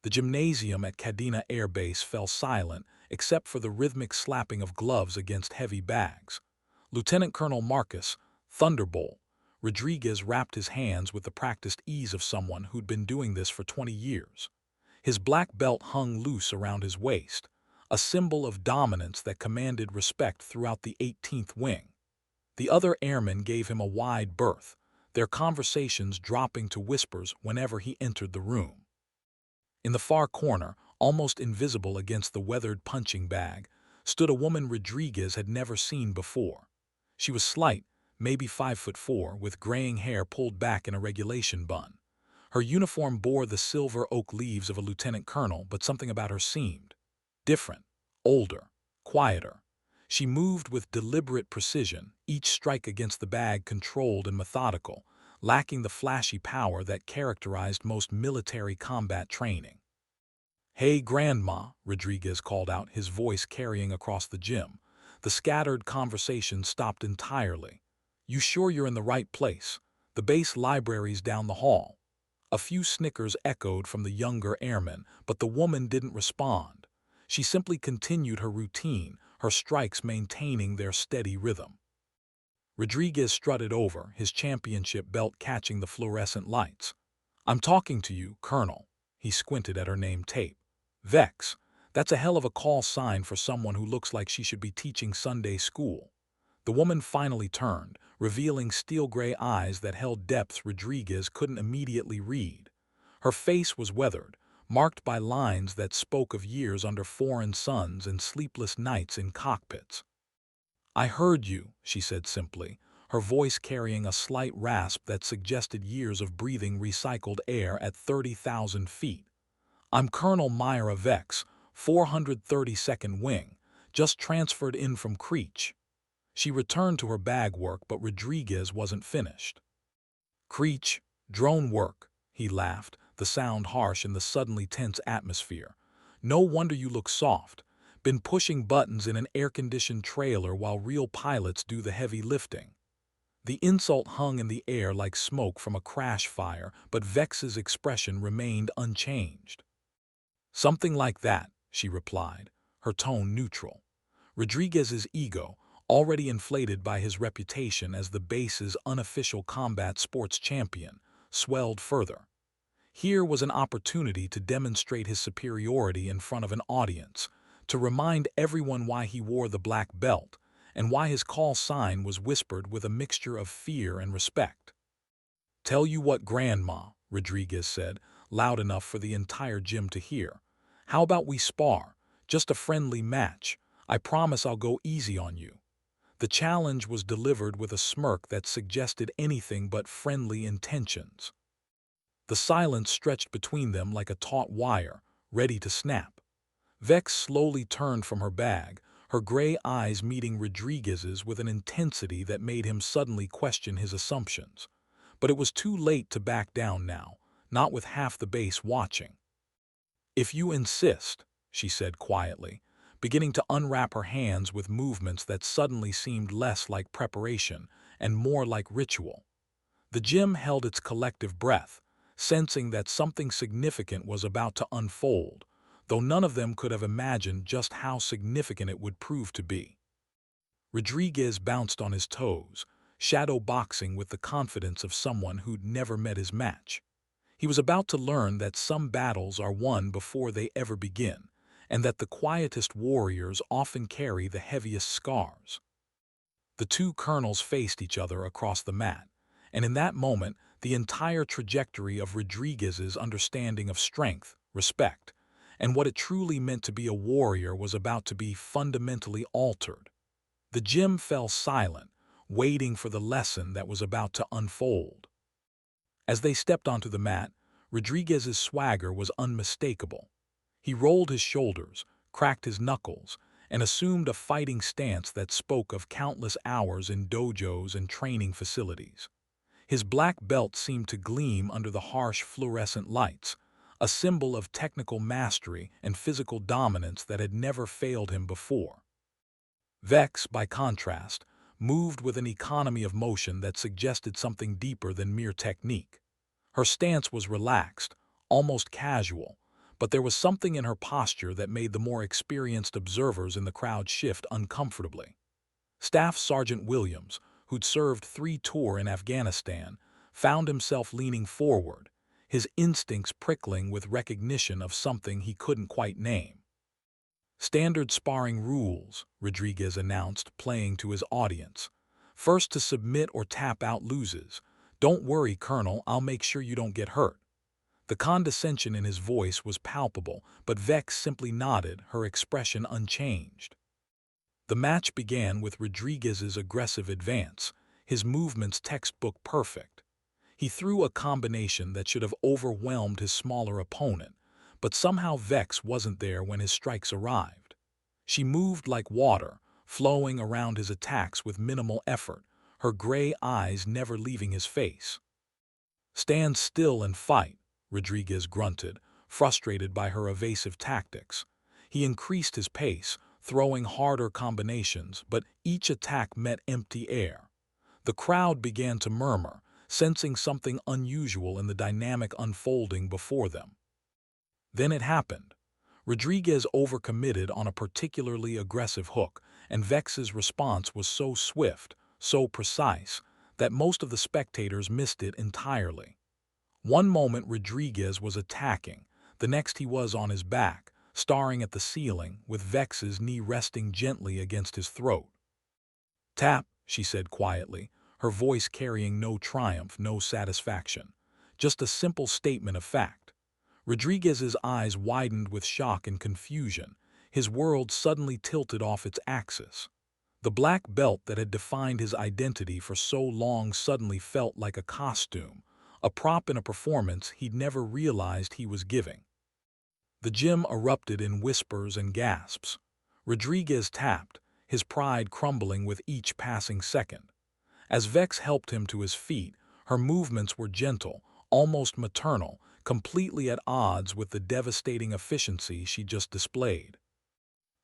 The gymnasium at Kadena Air Base fell silent except for the rhythmic slapping of gloves against heavy bags. Lieutenant Colonel Marcus, Thunderbolt, Rodriguez wrapped his hands with the practiced ease of someone who'd been doing this for 20 years. His black belt hung loose around his waist, a symbol of dominance that commanded respect throughout the 18th Wing. The other airmen gave him a wide berth, their conversations dropping to whispers whenever he entered the room. In the far corner, almost invisible against the weathered punching bag, stood a woman Rodriguez had never seen before. She was slight, maybe 5'4", with graying hair pulled back in a regulation bun. Her uniform bore the silver oak leaves of a lieutenant colonel, but something about her seemed different, older, quieter. She moved with deliberate precision, each strike against the bag controlled and methodical, lacking the flashy power that characterized most military combat training. "Hey, Grandma," Rodriguez called out, his voice carrying across the gym. The scattered conversation stopped entirely. "You sure you're in the right place? The base library's down the hall." A few snickers echoed from the younger airmen, but the woman didn't respond. She simply continued her routine, her strikes maintaining their steady rhythm. Rodriguez strutted over, his championship belt catching the fluorescent lights. "I'm talking to you, Colonel." He squinted at her name tape. "Vex, that's a hell of a call sign for someone who looks like she should be teaching Sunday school." The woman finally turned, revealing steel-gray eyes that held depths Rodriguez couldn't immediately read. Her face was weathered, marked by lines that spoke of years under foreign suns and sleepless nights in cockpits. "I heard you," she said simply, her voice carrying a slight rasp that suggested years of breathing recycled air at 30,000 feet. "I'm Colonel Myra Vex, 432nd Wing, just transferred in from Creech." She returned to her bag work, but Rodriguez wasn't finished. "Creech, drone work," he laughed, the sound harsh in the suddenly tense atmosphere. "No wonder you look soft. Been pushing buttons in an air-conditioned trailer while real pilots do the heavy lifting." The insult hung in the air like smoke from a crash fire, but Vex's expression remained unchanged. "Something like that," she replied, her tone neutral. Rodriguez's ego, already inflated by his reputation as the base's unofficial combat sports champion, swelled further. Here was an opportunity to demonstrate his superiority in front of an audience, to remind everyone why he wore the black belt, and why his call sign was whispered with a mixture of fear and respect. "Tell you what, Grandma," Rodriguez said, loud enough for the entire gym to hear. "How about we spar? Just a friendly match. I promise I'll go easy on you." The challenge was delivered with a smirk that suggested anything but friendly intentions. The silence stretched between them like a taut wire, ready to snap. Vex slowly turned from her bag, her gray eyes meeting Rodriguez's with an intensity that made him suddenly question his assumptions. But it was too late to back down now, not with half the base watching. "If you insist," she said quietly, beginning to unwrap her hands with movements that suddenly seemed less like preparation and more like ritual. The gym held its collective breath, sensing that something significant was about to unfold, though none of them could have imagined just how significant it would prove to be. Rodriguez bounced on his toes, shadow boxing with the confidence of someone who'd never met his match. He was about to learn that some battles are won before they ever begin, and that the quietest warriors often carry the heaviest scars. The two colonels faced each other across the mat, and in that moment, the entire trajectory of Rodriguez's understanding of strength, respect, and what it truly meant to be a warrior was about to be fundamentally altered. The gym fell silent, waiting for the lesson that was about to unfold. As they stepped onto the mat, Rodriguez's swagger was unmistakable. He rolled his shoulders, cracked his knuckles, and assumed a fighting stance that spoke of countless hours in dojos and training facilities. His black belt seemed to gleam under the harsh fluorescent lights, a symbol of technical mastery and physical dominance that had never failed him before. Vex, by contrast, moved with an economy of motion that suggested something deeper than mere technique. Her stance was relaxed, almost casual, but there was something in her posture that made the more experienced observers in the crowd shift uncomfortably. Staff Sergeant Williams, who'd served 3 tours in Afghanistan, found himself leaning forward, his instincts prickling with recognition of something he couldn't quite name. "Standard sparring rules," Rodriguez announced, playing to his audience. "First to submit or tap out loses. Don't worry, Colonel, I'll make sure you don't get hurt." The condescension in his voice was palpable, but Vex simply nodded, her expression unchanged. The match began with Rodriguez's aggressive advance, his movements textbook perfect. He threw a combination that should have overwhelmed his smaller opponent, but somehow Vex wasn't there when his strikes arrived. She moved like water, flowing around his attacks with minimal effort, her gray eyes never leaving his face. "Stand still and fight," Rodriguez grunted, frustrated by her evasive tactics. He increased his pace, throwing harder combinations, but each attack met empty air. The crowd began to murmur, sensing something unusual in the dynamic unfolding before them. Then it happened. Rodriguez overcommitted on a particularly aggressive hook, and Vex's response was so swift, so precise, that most of the spectators missed it entirely. One moment Rodriguez was attacking, the next he was on his back, staring at the ceiling, with Vex's knee resting gently against his throat. "Tap," she said quietly, her voice carrying no triumph, no satisfaction. Just a simple statement of fact. Rodriguez's eyes widened with shock and confusion, his world suddenly tilted off its axis. The black belt that had defined his identity for so long suddenly felt like a costume, a prop in a performance he'd never realized he was giving. The gym erupted in whispers and gasps. Rodriguez tapped, his pride crumbling with each passing second. As Vex helped him to his feet, her movements were gentle, almost maternal, completely at odds with the devastating efficiency she just displayed.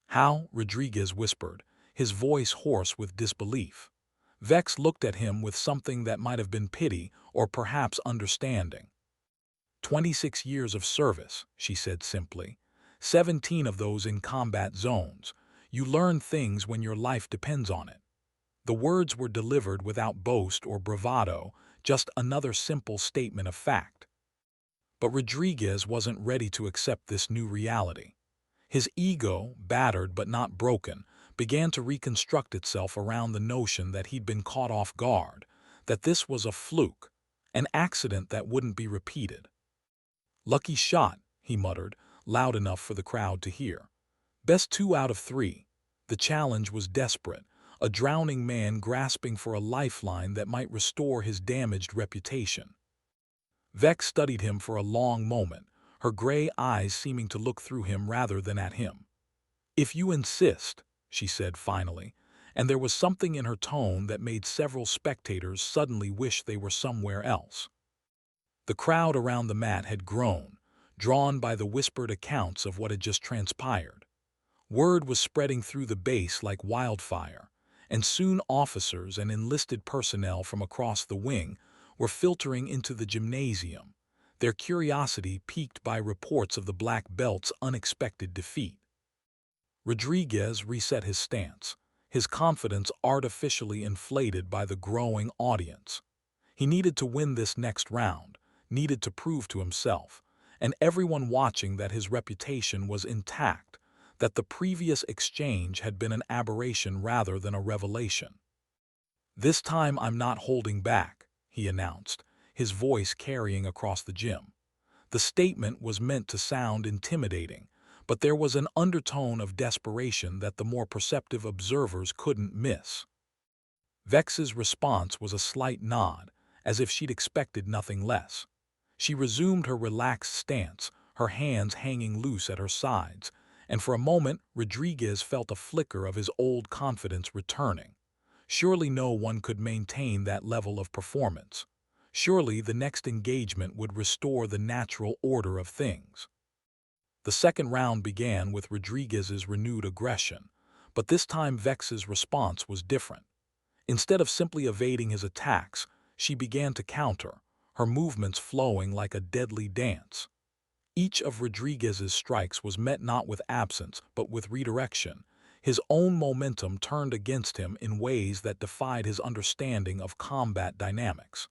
"How?" Rodriguez whispered, his voice hoarse with disbelief. Vex looked at him with something that might have been pity or perhaps understanding. 26 years of service," she said simply. 17 of those in combat zones. You learn things when your life depends on it." The words were delivered without boast or bravado, just another simple statement of fact. But Rodriguez wasn't ready to accept this new reality. His ego, battered but not broken, began to reconstruct itself around the notion that he'd been caught off guard, that this was a fluke, an accident that wouldn't be repeated. "Lucky shot," he muttered, loud enough for the crowd to hear. "Best 2 out of 3. The challenge was desperate, a drowning man grasping for a lifeline that might restore his damaged reputation. Vex studied him for a long moment, her gray eyes seeming to look through him rather than at him. "If you insist," she said finally, and there was something in her tone that made several spectators suddenly wish they were somewhere else. The crowd around the mat had grown, drawn by the whispered accounts of what had just transpired. Word was spreading through the base like wildfire, and soon officers and enlisted personnel from across the wing were filtering into the gymnasium, their curiosity piqued by reports of the black belt's unexpected defeat. Rodriguez reset his stance, his confidence artificially inflated by the growing audience. He needed to win this next round, needed to prove to himself, and everyone watching that his reputation was intact, that the previous exchange had been an aberration rather than a revelation. "This time I'm not holding back," he announced, his voice carrying across the gym. The statement was meant to sound intimidating, but there was an undertone of desperation that the more perceptive observers couldn't miss. Vex's response was a slight nod, as if she'd expected nothing less. She resumed her relaxed stance, her hands hanging loose at her sides, and for a moment Rodriguez felt a flicker of his old confidence returning. Surely no one could maintain that level of performance. Surely the next engagement would restore the natural order of things. The second round began with Rodriguez's renewed aggression, but this time Vex's response was different. Instead of simply evading his attacks, she began to counter, her movements flowing like a deadly dance. Each of Rodriguez's strikes was met not with absence, but with redirection. His own momentum turned against him in ways that defied his understanding of combat dynamics.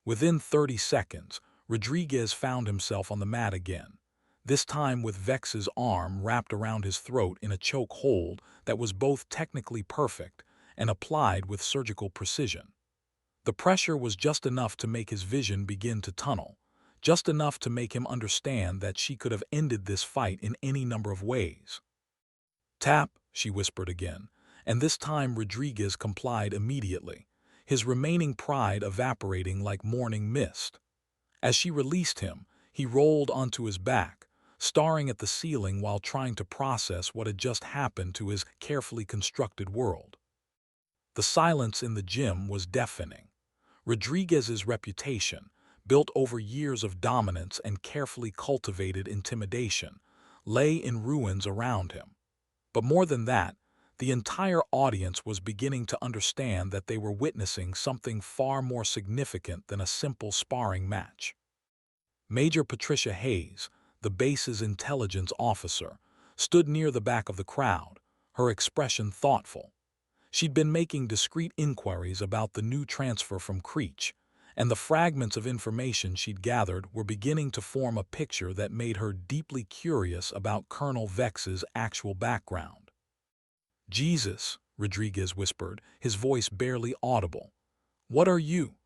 Within 30 seconds, Rodriguez found himself on the mat again, this time with Vex's arm wrapped around his throat in a choke hold that was both technically perfect and applied with surgical precision. The pressure was just enough to make his vision begin to tunnel, just enough to make him understand that she could have ended this fight in any number of ways. "Tap," she whispered again, and this time Rodriguez complied immediately, his remaining pride evaporating like morning mist. As she released him, he rolled onto his back, staring at the ceiling while trying to process what had just happened to his carefully constructed world. The silence in the gym was deafening. Rodriguez's reputation, built over years of dominance and carefully cultivated intimidation, lay in ruins around him. But more than that, the entire audience was beginning to understand that they were witnessing something far more significant than a simple sparring match. Major Patricia Hayes, the base's intelligence officer, stood near the back of the crowd, her expression thoughtful. She'd been making discreet inquiries about the new transfer from Creech, and the fragments of information she'd gathered were beginning to form a picture that made her deeply curious about Colonel Vex's actual background. "Jesus," Rodriguez whispered, his voice barely audible. "What are you?"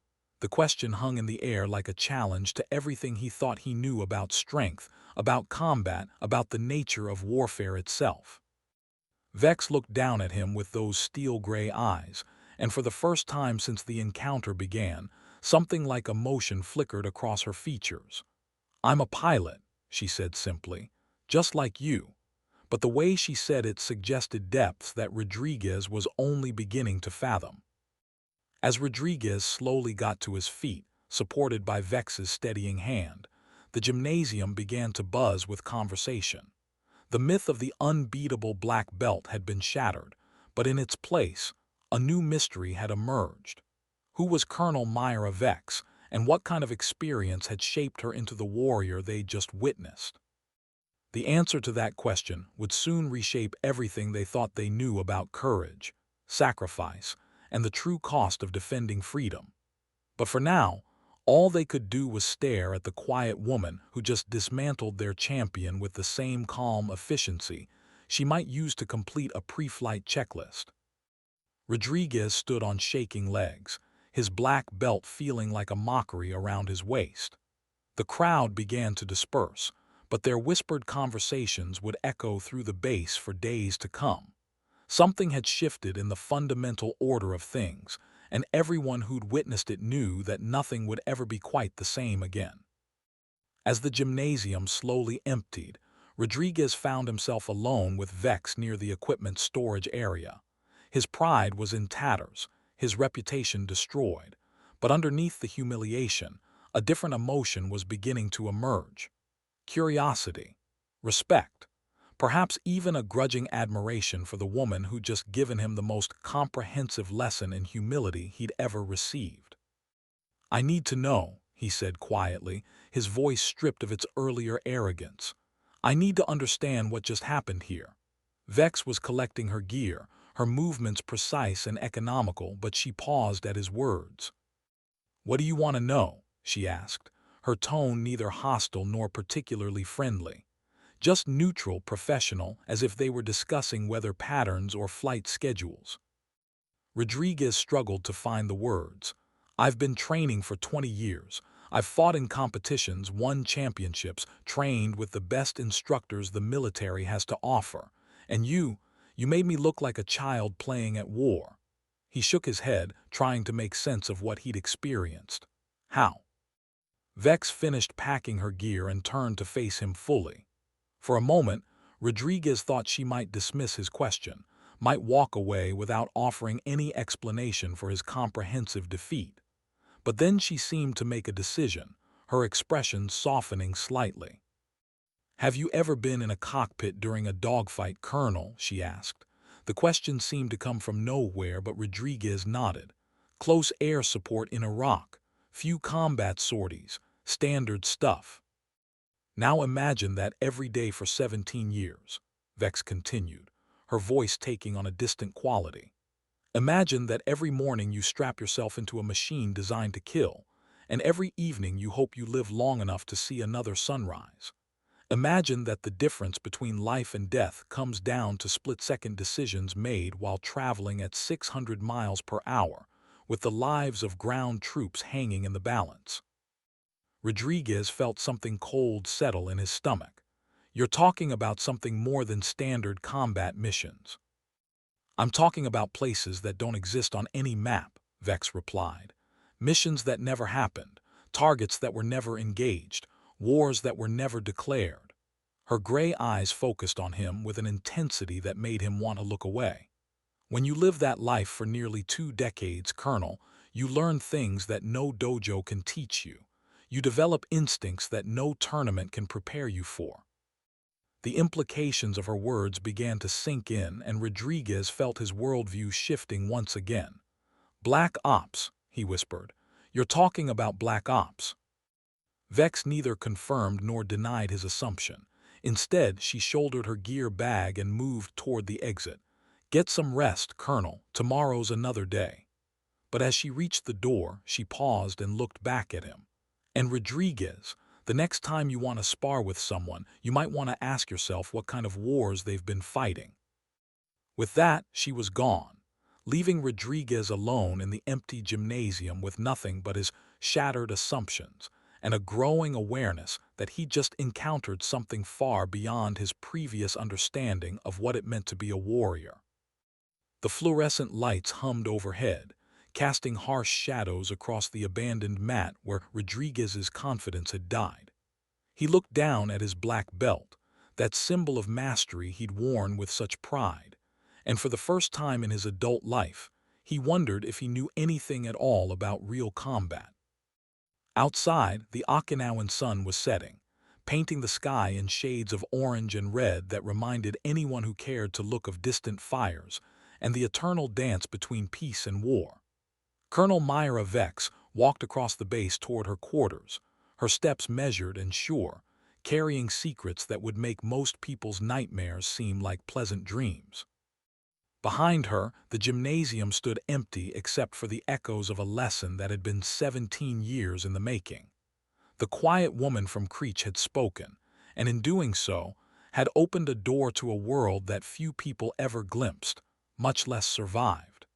The question hung in the air like a challenge to everything he thought he knew about strength, about combat, about the nature of warfare itself. Vex looked down at him with those steel-gray eyes, and for the first time since the encounter began, something like emotion flickered across her features. "I'm a pilot," she said simply, "just like you." But the way she said it suggested depths that Rodriguez was only beginning to fathom. As Rodriguez slowly got to his feet, supported by Vex's steadying hand, the gymnasium began to buzz with conversation. The myth of the unbeatable black belt had been shattered, but in its place, a new mystery had emerged. Who was Colonel Myra Vex, and what kind of experience had shaped her into the warrior they'd just witnessed? The answer to that question would soon reshape everything they thought they knew about courage, sacrifice, and the true cost of defending freedom. But for now, all they could do was stare at the quiet woman who just dismantled their champion with the same calm efficiency she might use to complete a pre-flight checklist. Rodriguez stood on shaking legs, his black belt feeling like a mockery around his waist. The crowd began to disperse, but their whispered conversations would echo through the base for days to come. Something had shifted in the fundamental order of things, and everyone who'd witnessed it knew that nothing would ever be quite the same again. As the gymnasium slowly emptied, Rodriguez found himself alone with Vex near the equipment storage area. His pride was in tatters, his reputation destroyed, but underneath the humiliation, a different emotion was beginning to emerge. Curiosity, respect, perhaps even a grudging admiration for the woman who'd just given him the most comprehensive lesson in humility he'd ever received. "I need to know," he said quietly, his voice stripped of its earlier arrogance. "I need to understand what just happened here." Vex was collecting her gear, her movements precise and economical, but she paused at his words. "What do you want to know?" she asked, her tone neither hostile nor particularly friendly. Just neutral, professional, as if they were discussing weather patterns or flight schedules. Rodriguez struggled to find the words. "I've been training for 20 years. I've fought in competitions, won championships, trained with the best instructors the military has to offer. And you made me look like a child playing at war." He shook his head, trying to make sense of what he'd experienced. "How?" Vex finished packing her gear and turned to face him fully. For a moment, Rodriguez thought she might dismiss his question, might walk away without offering any explanation for his comprehensive defeat. But then she seemed to make a decision, her expression softening slightly. "Have you ever been in a cockpit during a dogfight, Colonel?" she asked. The question seemed to come from nowhere, but Rodriguez nodded. "Close air support in Iraq, few combat sorties, standard stuff." Now imagine that every day for 17 years, Vex continued, her voice taking on a distant quality. Imagine that every morning you strap yourself into a machine designed to kill, and every evening you hope you live long enough to see another sunrise. Imagine that the difference between life and death comes down to split-second decisions made while traveling at 600 miles per hour, with the lives of ground troops hanging in the balance. Rodriguez felt something cold settle in his stomach. You're talking about something more than standard combat missions. I'm talking about places that don't exist on any map, Vex replied. Missions that never happened, targets that were never engaged, wars that were never declared. Her gray eyes focused on him with an intensity that made him want to look away. When you live that life for nearly 2 decades, Colonel, you learn things that no dojo can teach you. You develop instincts that no tournament can prepare you for. The implications of her words began to sink in, and Rodriguez felt his worldview shifting once again. Black Ops, he whispered. You're talking about Black Ops. Vex neither confirmed nor denied his assumption. Instead, she shouldered her gear bag and moved toward the exit. Get some rest, Colonel. Tomorrow's another day. But as she reached the door, she paused and looked back at him. And Rodriguez, the next time you want to spar with someone, you might want to ask yourself what kind of wars they've been fighting. With that, she was gone, leaving Rodriguez alone in the empty gymnasium with nothing but his shattered assumptions and a growing awareness that he just encountered something far beyond his previous understanding of what it meant to be a warrior. The fluorescent lights hummed overhead, casting harsh shadows across the abandoned mat where Rodriguez's confidence had died. He looked down at his black belt, that symbol of mastery he'd worn with such pride, and for the first time in his adult life, he wondered if he knew anything at all about real combat. Outside, the Okinawan sun was setting, painting the sky in shades of orange and red that reminded anyone who cared to look of distant fires and the eternal dance between peace and war. Colonel Myra Vex walked across the base toward her quarters, her steps measured and sure, carrying secrets that would make most people's nightmares seem like pleasant dreams. Behind her, the gymnasium stood empty except for the echoes of a lesson that had been 17 years in the making. The quiet woman from Creech had spoken, and in doing so, had opened a door to a world that few people ever glimpsed, much less survived.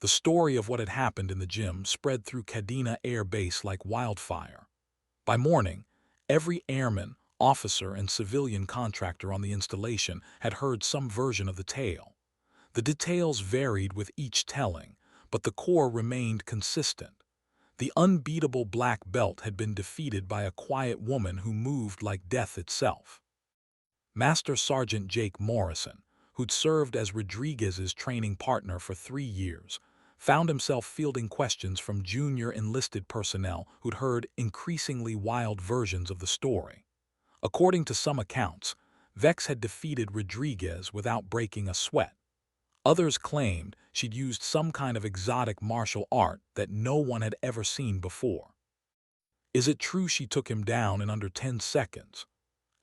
The story of what had happened in the gym spread through Kadena Air Base like wildfire. By morning, every airman, officer, and civilian contractor on the installation had heard some version of the tale. The details varied with each telling, but the core remained consistent. The unbeatable black belt had been defeated by a quiet woman who moved like death itself. Master Sergeant Jake Morrison, who'd served as Rodriguez's training partner for 3 years, found himself fielding questions from junior enlisted personnel who'd heard increasingly wild versions of the story. According to some accounts, Vex had defeated Rodriguez without breaking a sweat. Others claimed she'd used some kind of exotic martial art that no one had ever seen before. Is it true she took him down in under 10 seconds?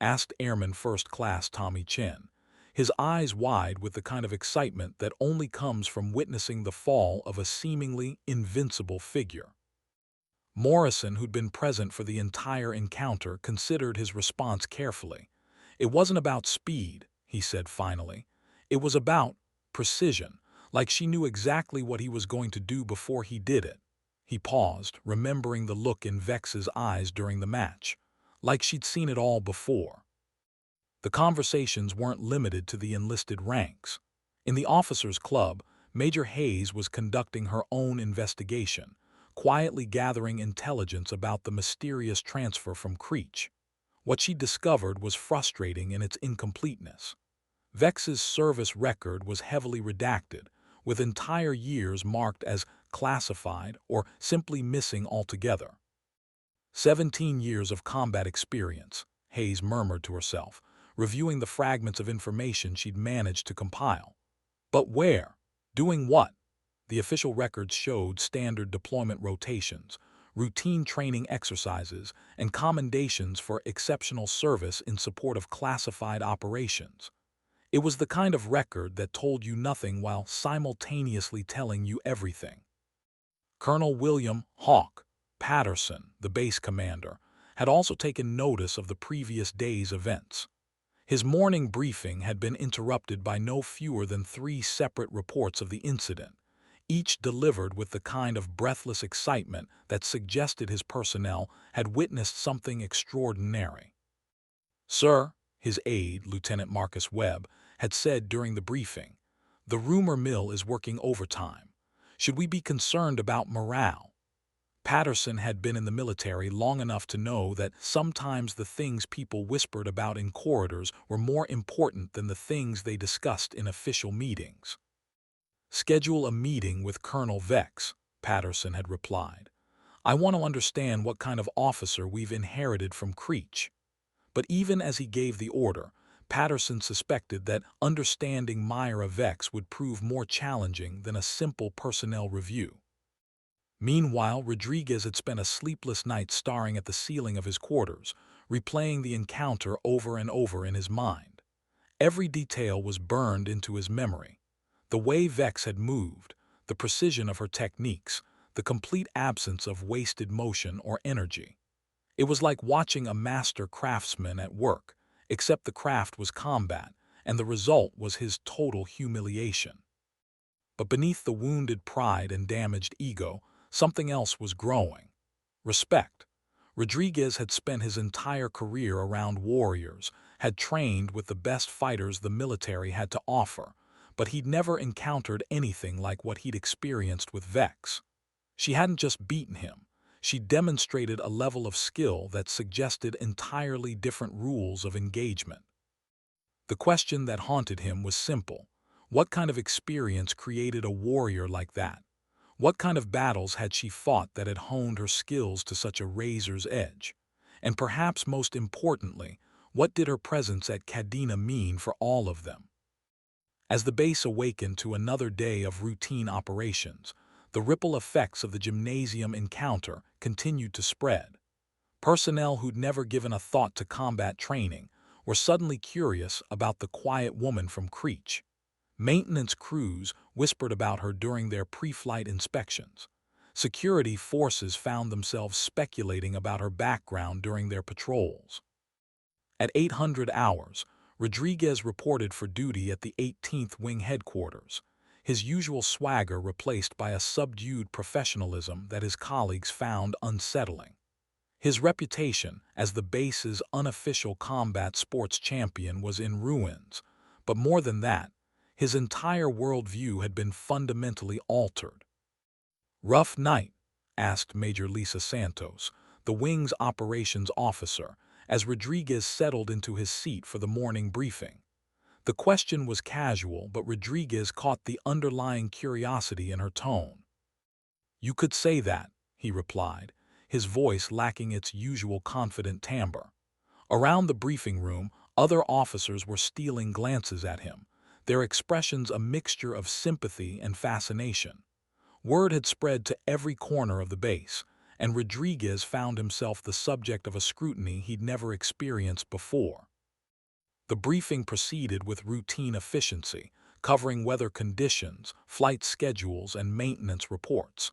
Asked Airman First Class Tommy Chen, his eyes wide with the kind of excitement that only comes from witnessing the fall of a seemingly invincible figure. Morrison, who'd been present for the entire encounter, considered his response carefully. It wasn't about speed, he said finally. It was about precision, like she knew exactly what he was going to do before he did it. He paused, remembering the look in Vex's eyes during the match, like she'd seen it all before. The conversations weren't limited to the enlisted ranks. In the officers' club, Major Hayes was conducting her own investigation, quietly gathering intelligence about the mysterious transfer from Creech. What she discovered was frustrating in its incompleteness. Vex's service record was heavily redacted, with entire years marked as classified or simply missing altogether. 17 years of combat experience, Hayes murmured to herself, reviewing the fragments of information she'd managed to compile. But where? Doing what? The official records showed standard deployment rotations, routine training exercises, and commendations for exceptional service in support of classified operations. It was the kind of record that told you nothing while simultaneously telling you everything. Colonel William Hawk Patterson, the base commander, had also taken notice of the previous day's events. His morning briefing had been interrupted by no fewer than 3 separate reports of the incident, each delivered with the kind of breathless excitement that suggested his personnel had witnessed something extraordinary. "Sir," his aide, Lieutenant Marcus Webb, had said during the briefing, "the rumor mill is working overtime. Should we be concerned about morale?" Patterson had been in the military long enough to know that sometimes the things people whispered about in corridors were more important than the things they discussed in official meetings. "Schedule a meeting with Colonel Vex," Patterson had replied. "I want to understand what kind of officer we've inherited from Creech." But even as he gave the order, Patterson suspected that understanding Myra Vex would prove more challenging than a simple personnel review. Meanwhile, Rodriguez had spent a sleepless night staring at the ceiling of his quarters, replaying the encounter over and over in his mind. Every detail was burned into his memory. The way Vex had moved, the precision of her techniques, the complete absence of wasted motion or energy. It was like watching a master craftsman at work, except the craft was combat, and the result was his total humiliation. But beneath the wounded pride and damaged ego, something else was growing. Respect. Rodriguez had spent his entire career around warriors, had trained with the best fighters the military had to offer, but he'd never encountered anything like what he'd experienced with Vex. She hadn't just beaten him. She demonstrated a level of skill that suggested entirely different rules of engagement. The question that haunted him was simple. What kind of experience created a warrior like that? What kind of battles had she fought that had honed her skills to such a razor's edge? And perhaps most importantly, what did her presence at Cadena mean for all of them? As the base awakened to another day of routine operations, the ripple effects of the gymnasium encounter continued to spread. Personnel who'd never given a thought to combat training were suddenly curious about the quiet woman from Creech. Maintenance crews whispered about her during their pre-flight inspections. Security forces found themselves speculating about her background during their patrols. At 800 hours, Rodriguez reported for duty at the 18th Wing headquarters, his usual swagger replaced by a subdued professionalism that his colleagues found unsettling. His reputation as the base's unofficial combat sports champion was in ruins, but more than that, his entire worldview had been fundamentally altered. "Rough night?" asked Major Lisa Santos, the wing's operations officer, as Rodriguez settled into his seat for the morning briefing. The question was casual, but Rodriguez caught the underlying curiosity in her tone. "You could say that," he replied, his voice lacking its usual confident timbre. Around the briefing room, other officers were stealing glances at him, their expressions a mixture of sympathy and fascination. Word had spread to every corner of the base, and Rodriguez found himself the subject of a scrutiny he'd never experienced before. The briefing proceeded with routine efficiency, covering weather conditions, flight schedules, and maintenance reports.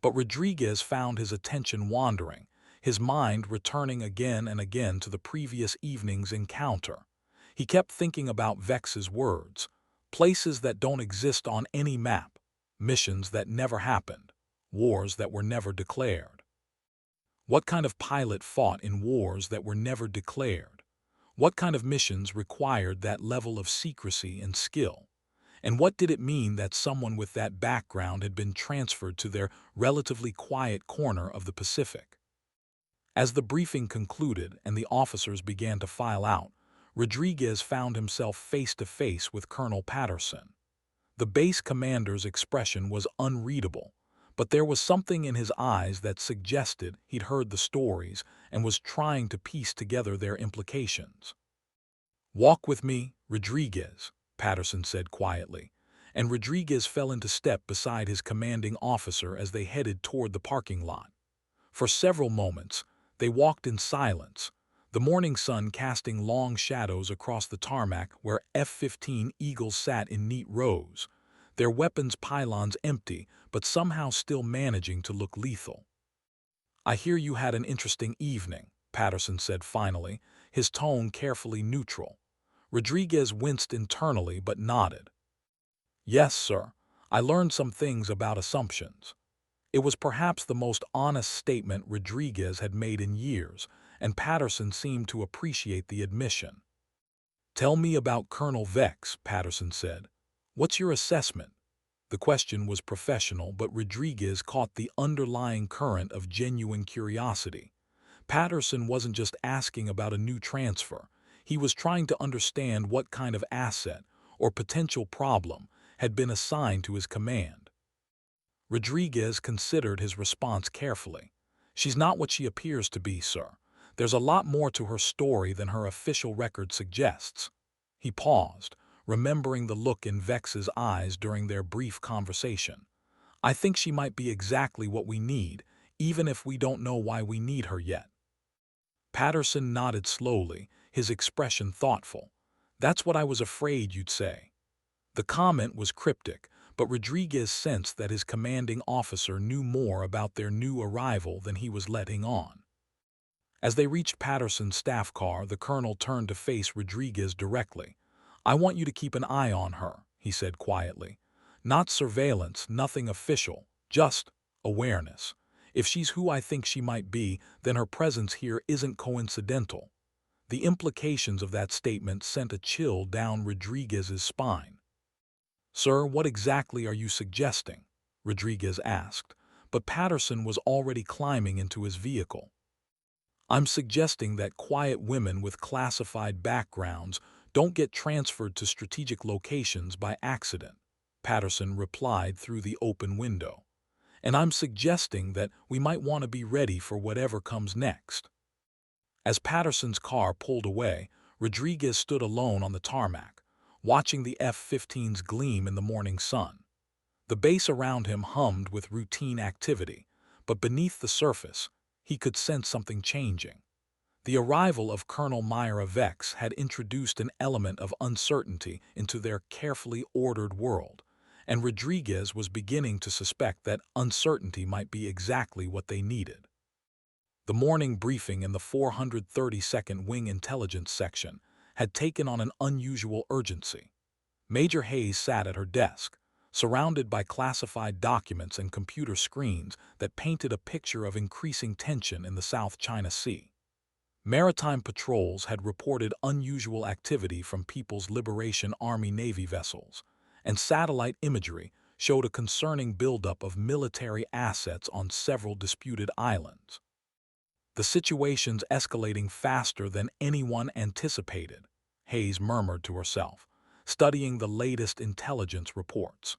But Rodriguez found his attention wandering, his mind returning again and again to the previous evening's encounter. He kept thinking about Vex's words, places that don't exist on any map, missions that never happened, wars that were never declared. What kind of pilot fought in wars that were never declared? What kind of missions required that level of secrecy and skill? And what did it mean that someone with that background had been transferred to their relatively quiet corner of the Pacific? As the briefing concluded and the officers began to file out, Rodriguez found himself face to face with Colonel Patterson. The base commander's expression was unreadable, but there was something in his eyes that suggested he'd heard the stories and was trying to piece together their implications. "Walk with me, Rodriguez," Patterson said quietly, and Rodriguez fell into step beside his commanding officer as they headed toward the parking lot. For several moments, they walked in silence, the morning sun casting long shadows across the tarmac where F-15 Eagles sat in neat rows, their weapons pylons empty but somehow still managing to look lethal. "I hear you had an interesting evening," Patterson said finally, his tone carefully neutral. Rodriguez winced internally but nodded. "Yes, sir. I learned some things about assumptions." It was perhaps the most honest statement Rodriguez had made in years, and Patterson seemed to appreciate the admission. "Tell me about Colonel Vex," Patterson said. "What's your assessment?" The question was professional, but Rodriguez caught the underlying current of genuine curiosity. Patterson wasn't just asking about a new transfer. He was trying to understand what kind of asset or potential problem had been assigned to his command. Rodriguez considered his response carefully. "She's not what she appears to be, sir. There's a lot more to her story than her official record suggests." He paused, remembering the look in Vex's eyes during their brief conversation. "I think she might be exactly what we need, even if we don't know why we need her yet." Patterson nodded slowly, his expression thoughtful. "That's what I was afraid you'd say." The comment was cryptic, but Rodriguez sensed that his commanding officer knew more about their new arrival than he was letting on. As they reached Patterson's staff car, the colonel turned to face Rodriguez directly. "I want you to keep an eye on her," he said quietly. "Not surveillance, nothing official, just awareness. If she's who I think she might be, then her presence here isn't coincidental." The implications of that statement sent a chill down Rodriguez's spine. "Sir, what exactly are you suggesting?" Rodriguez asked, but Patterson was already climbing into his vehicle. "I'm suggesting that quiet women with classified backgrounds don't get transferred to strategic locations by accident," Patterson replied through the open window. "And I'm suggesting that we might want to be ready for whatever comes next." As Patterson's car pulled away, Rodriguez stood alone on the tarmac, watching the F-15's gleam in the morning sun. The base around him hummed with routine activity, but beneath the surface, he could sense something changing. The arrival of Colonel Myra Vex had introduced an element of uncertainty into their carefully ordered world, and Rodriguez was beginning to suspect that uncertainty might be exactly what they needed. The morning briefing in the 432nd Wing Intelligence Section had taken on an unusual urgency. Major Hayes sat at her desk, surrounded by classified documents and computer screens that painted a picture of increasing tension in the South China Sea. Maritime patrols had reported unusual activity from People's Liberation Army Navy vessels, and satellite imagery showed a concerning buildup of military assets on several disputed islands. "The situation's escalating faster than anyone anticipated," Hayes murmured to herself, studying the latest intelligence reports.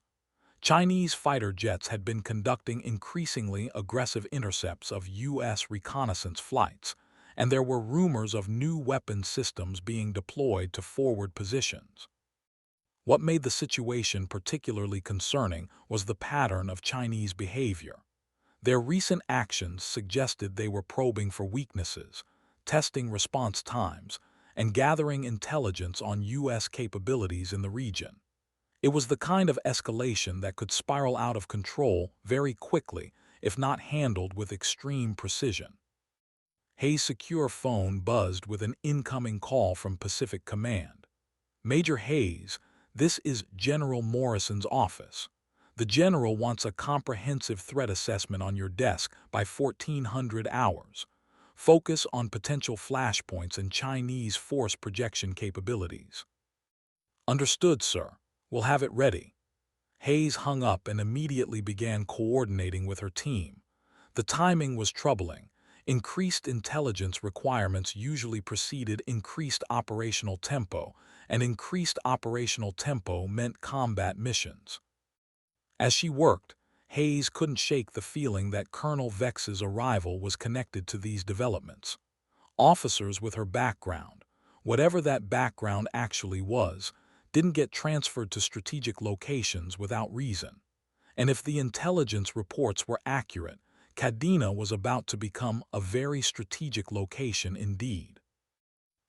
Chinese fighter jets had been conducting increasingly aggressive intercepts of U.S. reconnaissance flights, and there were rumors of new weapon systems being deployed to forward positions. What made the situation particularly concerning was the pattern of Chinese behavior. Their recent actions suggested they were probing for weaknesses, testing response times, and gathering intelligence on U.S. capabilities in the region. It was the kind of escalation that could spiral out of control very quickly if not handled with extreme precision. Hayes' secure phone buzzed with an incoming call from Pacific Command. "Major Hayes, this is General Morrison's office. The General wants a comprehensive threat assessment on your desk by 1400 hours. Focus on potential flashpoints and Chinese force projection capabilities." "Understood, sir. We'll have it ready." Hayes hung up and immediately began coordinating with her team. The timing was troubling. Increased intelligence requirements usually preceded increased operational tempo, and increased operational tempo meant combat missions. As she worked, Hayes couldn't shake the feeling that Colonel Vex's arrival was connected to these developments. Officers with her background, whatever that background actually was, didn't get transferred to strategic locations without reason. And if the intelligence reports were accurate, Cadena was about to become a very strategic location indeed.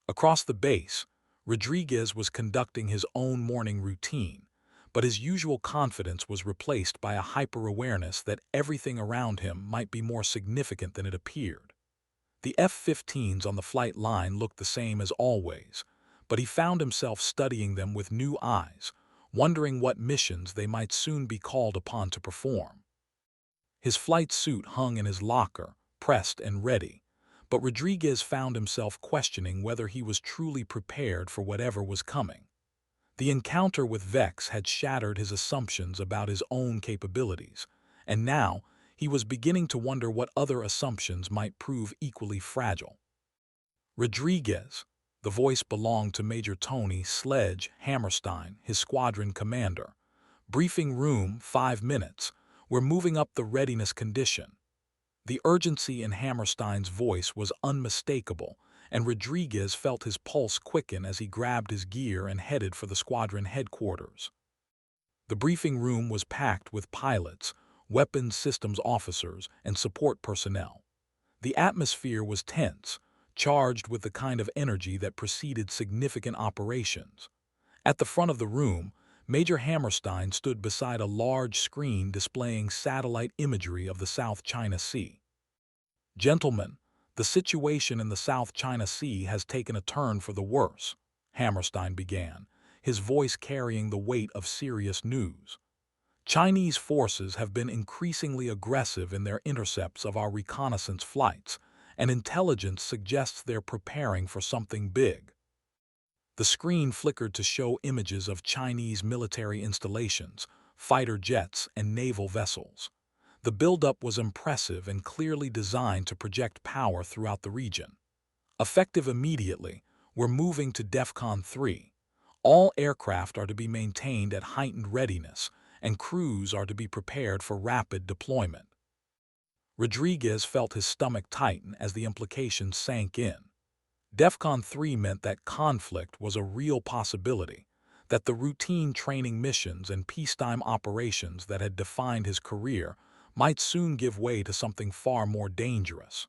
Across the base, Rodriguez was conducting his own morning routine, but his usual confidence was replaced by a hyper-awareness that everything around him might be more significant than it appeared. The F-15s on the flight line looked the same as always, but he found himself studying them with new eyes, wondering what missions they might soon be called upon to perform. His flight suit hung in his locker, pressed and ready, but Rodriguez found himself questioning whether he was truly prepared for whatever was coming. The encounter with Vex had shattered his assumptions about his own capabilities, and now he was beginning to wonder what other assumptions might prove equally fragile. Rodriguez, the voice belonged to Major Tony Sledge Hammerstein, his squadron commander. Briefing room, 5 minutes. We're moving up the readiness condition. The urgency in Hammerstein's voice was unmistakable, and Rodriguez felt his pulse quicken as he grabbed his gear and headed for the squadron headquarters. The briefing room was packed with pilots, weapons systems officers, and support personnel. The atmosphere was tense, charged with the kind of energy that preceded significant operations. At the front of the room, Major Hammerstein stood beside a large screen displaying satellite imagery of the South China Sea. "Gentlemen, the situation in the South China Sea has taken a turn for the worse," Hammerstein began, his voice carrying the weight of serious news. "Chinese forces have been increasingly aggressive in their intercepts of our reconnaissance flights, and intelligence suggests they're preparing for something big." The screen flickered to show images of Chinese military installations, fighter jets, and naval vessels. The buildup was impressive and clearly designed to project power throughout the region. Effective immediately, we're moving to DEFCON 3. All aircraft are to be maintained at heightened readiness, and crews are to be prepared for rapid deployment. Rodriguez felt his stomach tighten as the implications sank in. DEFCON 3 meant that conflict was a real possibility, that the routine training missions and peacetime operations that had defined his career might soon give way to something far more dangerous.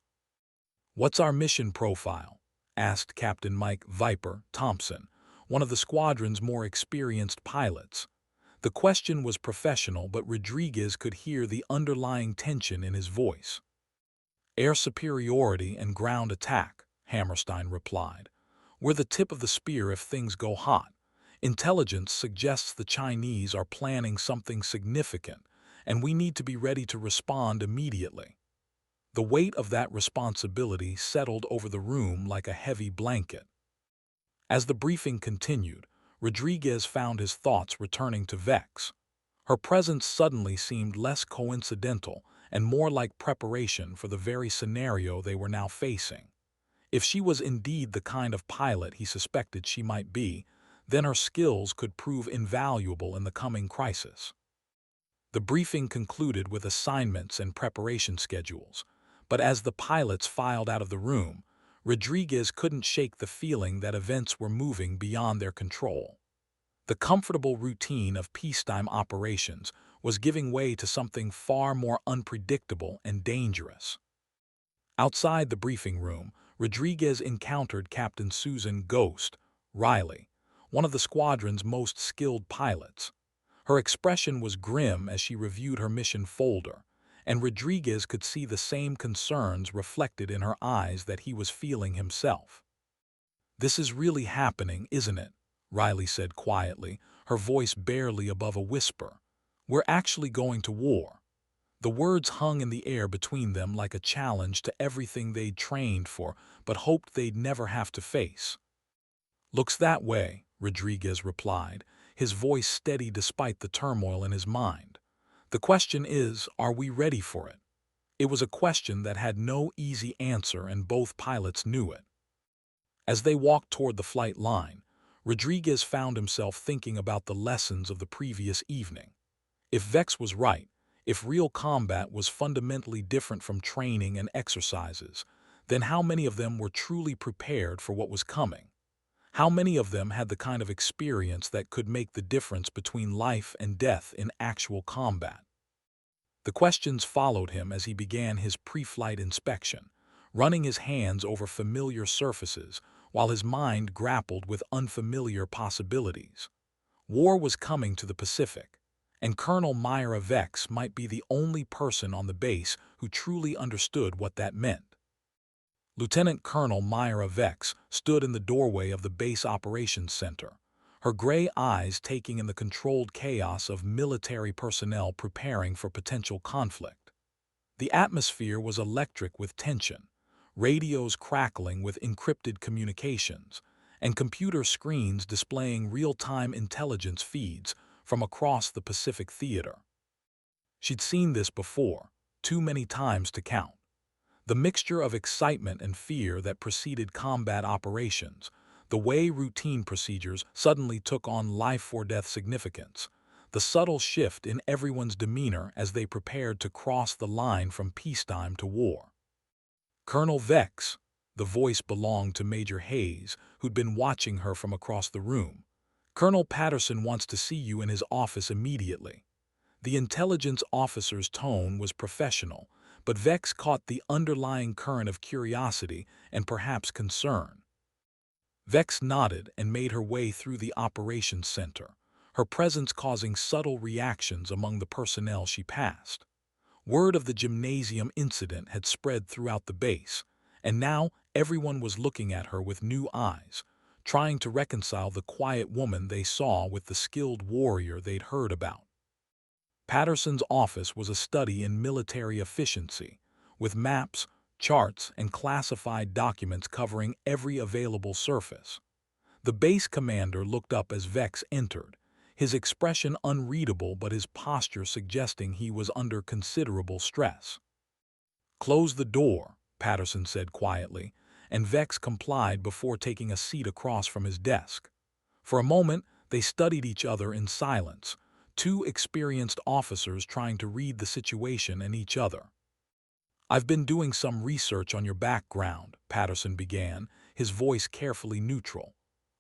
"What's our mission profile?" asked Captain Mike "Viper" Thompson, one of the squadron's more experienced pilots. The question was professional, but Rodriguez could hear the underlying tension in his voice. "Air superiority and ground attack," Hammerstein replied. "We're the tip of the spear if things go hot. Intelligence suggests the Chinese are planning something significant, and we need to be ready to respond immediately." The weight of that responsibility settled over the room like a heavy blanket. As the briefing continued, Rodriguez found his thoughts returning to Vex. Her presence suddenly seemed less coincidental and more like preparation for the very scenario they were now facing. If she was indeed the kind of pilot he suspected she might be, then her skills could prove invaluable in the coming crisis. The briefing concluded with assignments and preparation schedules, but as the pilots filed out of the room, Rodriguez couldn't shake the feeling that events were moving beyond their control. The comfortable routine of peacetime operations was giving way to something far more unpredictable and dangerous. Outside the briefing room, Rodriguez encountered Captain Susan "Ghost" Riley, one of the squadron's most skilled pilots. Her expression was grim as she reviewed her mission folder, and Rodriguez could see the same concerns reflected in her eyes that he was feeling himself. "This is really happening, isn't it?" Riley said quietly, her voice barely above a whisper. "We're actually going to war." The words hung in the air between them like a challenge to everything they'd trained for but hoped they'd never have to face. "Looks that way," Rodriguez replied, his voice steady despite the turmoil in his mind. "The question is, are we ready for it?" It was a question that had no easy answer, and both pilots knew it. As they walked toward the flight line, Rodriguez found himself thinking about the lessons of the previous evening. If Vex was right, if real combat was fundamentally different from training and exercises, then how many of them were truly prepared for what was coming? How many of them had the kind of experience that could make the difference between life and death in actual combat? The questions followed him as he began his pre-flight inspection, running his hands over familiar surfaces while his mind grappled with unfamiliar possibilities. War was coming to the Pacific, and Colonel Myra Vex might be the only person on the base who truly understood what that meant. Lieutenant Colonel Myra Vex stood in the doorway of the base operations center, her gray eyes taking in the controlled chaos of military personnel preparing for potential conflict. The atmosphere was electric with tension, radios crackling with encrypted communications, and computer screens displaying real-time intelligence feeds from across the Pacific theater. She'd seen this before, too many times to count. The mixture of excitement and fear that preceded combat operations, the way routine procedures suddenly took on life-or-death significance, the subtle shift in everyone's demeanor as they prepared to cross the line from peacetime to war. Colonel Vex, the voice belonged to Major Hayes, who'd been watching her from across the room. Colonel Patterson wants to see you in his office immediately. The intelligence officer's tone was professional, but Vex caught the underlying current of curiosity and perhaps concern. Vex nodded and made her way through the operations center, her presence causing subtle reactions among the personnel she passed. Word of the gymnasium incident had spread throughout the base, and now everyone was looking at her with new eyes, trying to reconcile the quiet woman they saw with the skilled warrior they'd heard about. Patterson's office was a study in military efficiency, with maps, charts, and classified documents covering every available surface. The base commander looked up as Vex entered, his expression unreadable but his posture suggesting he was under considerable stress. "Close the door," Patterson said quietly, and Vex complied before taking a seat across from his desk. For a moment, they studied each other in silence, two experienced officers trying to read the situation and each other. "I've been doing some research on your background," Patterson began, his voice carefully neutral.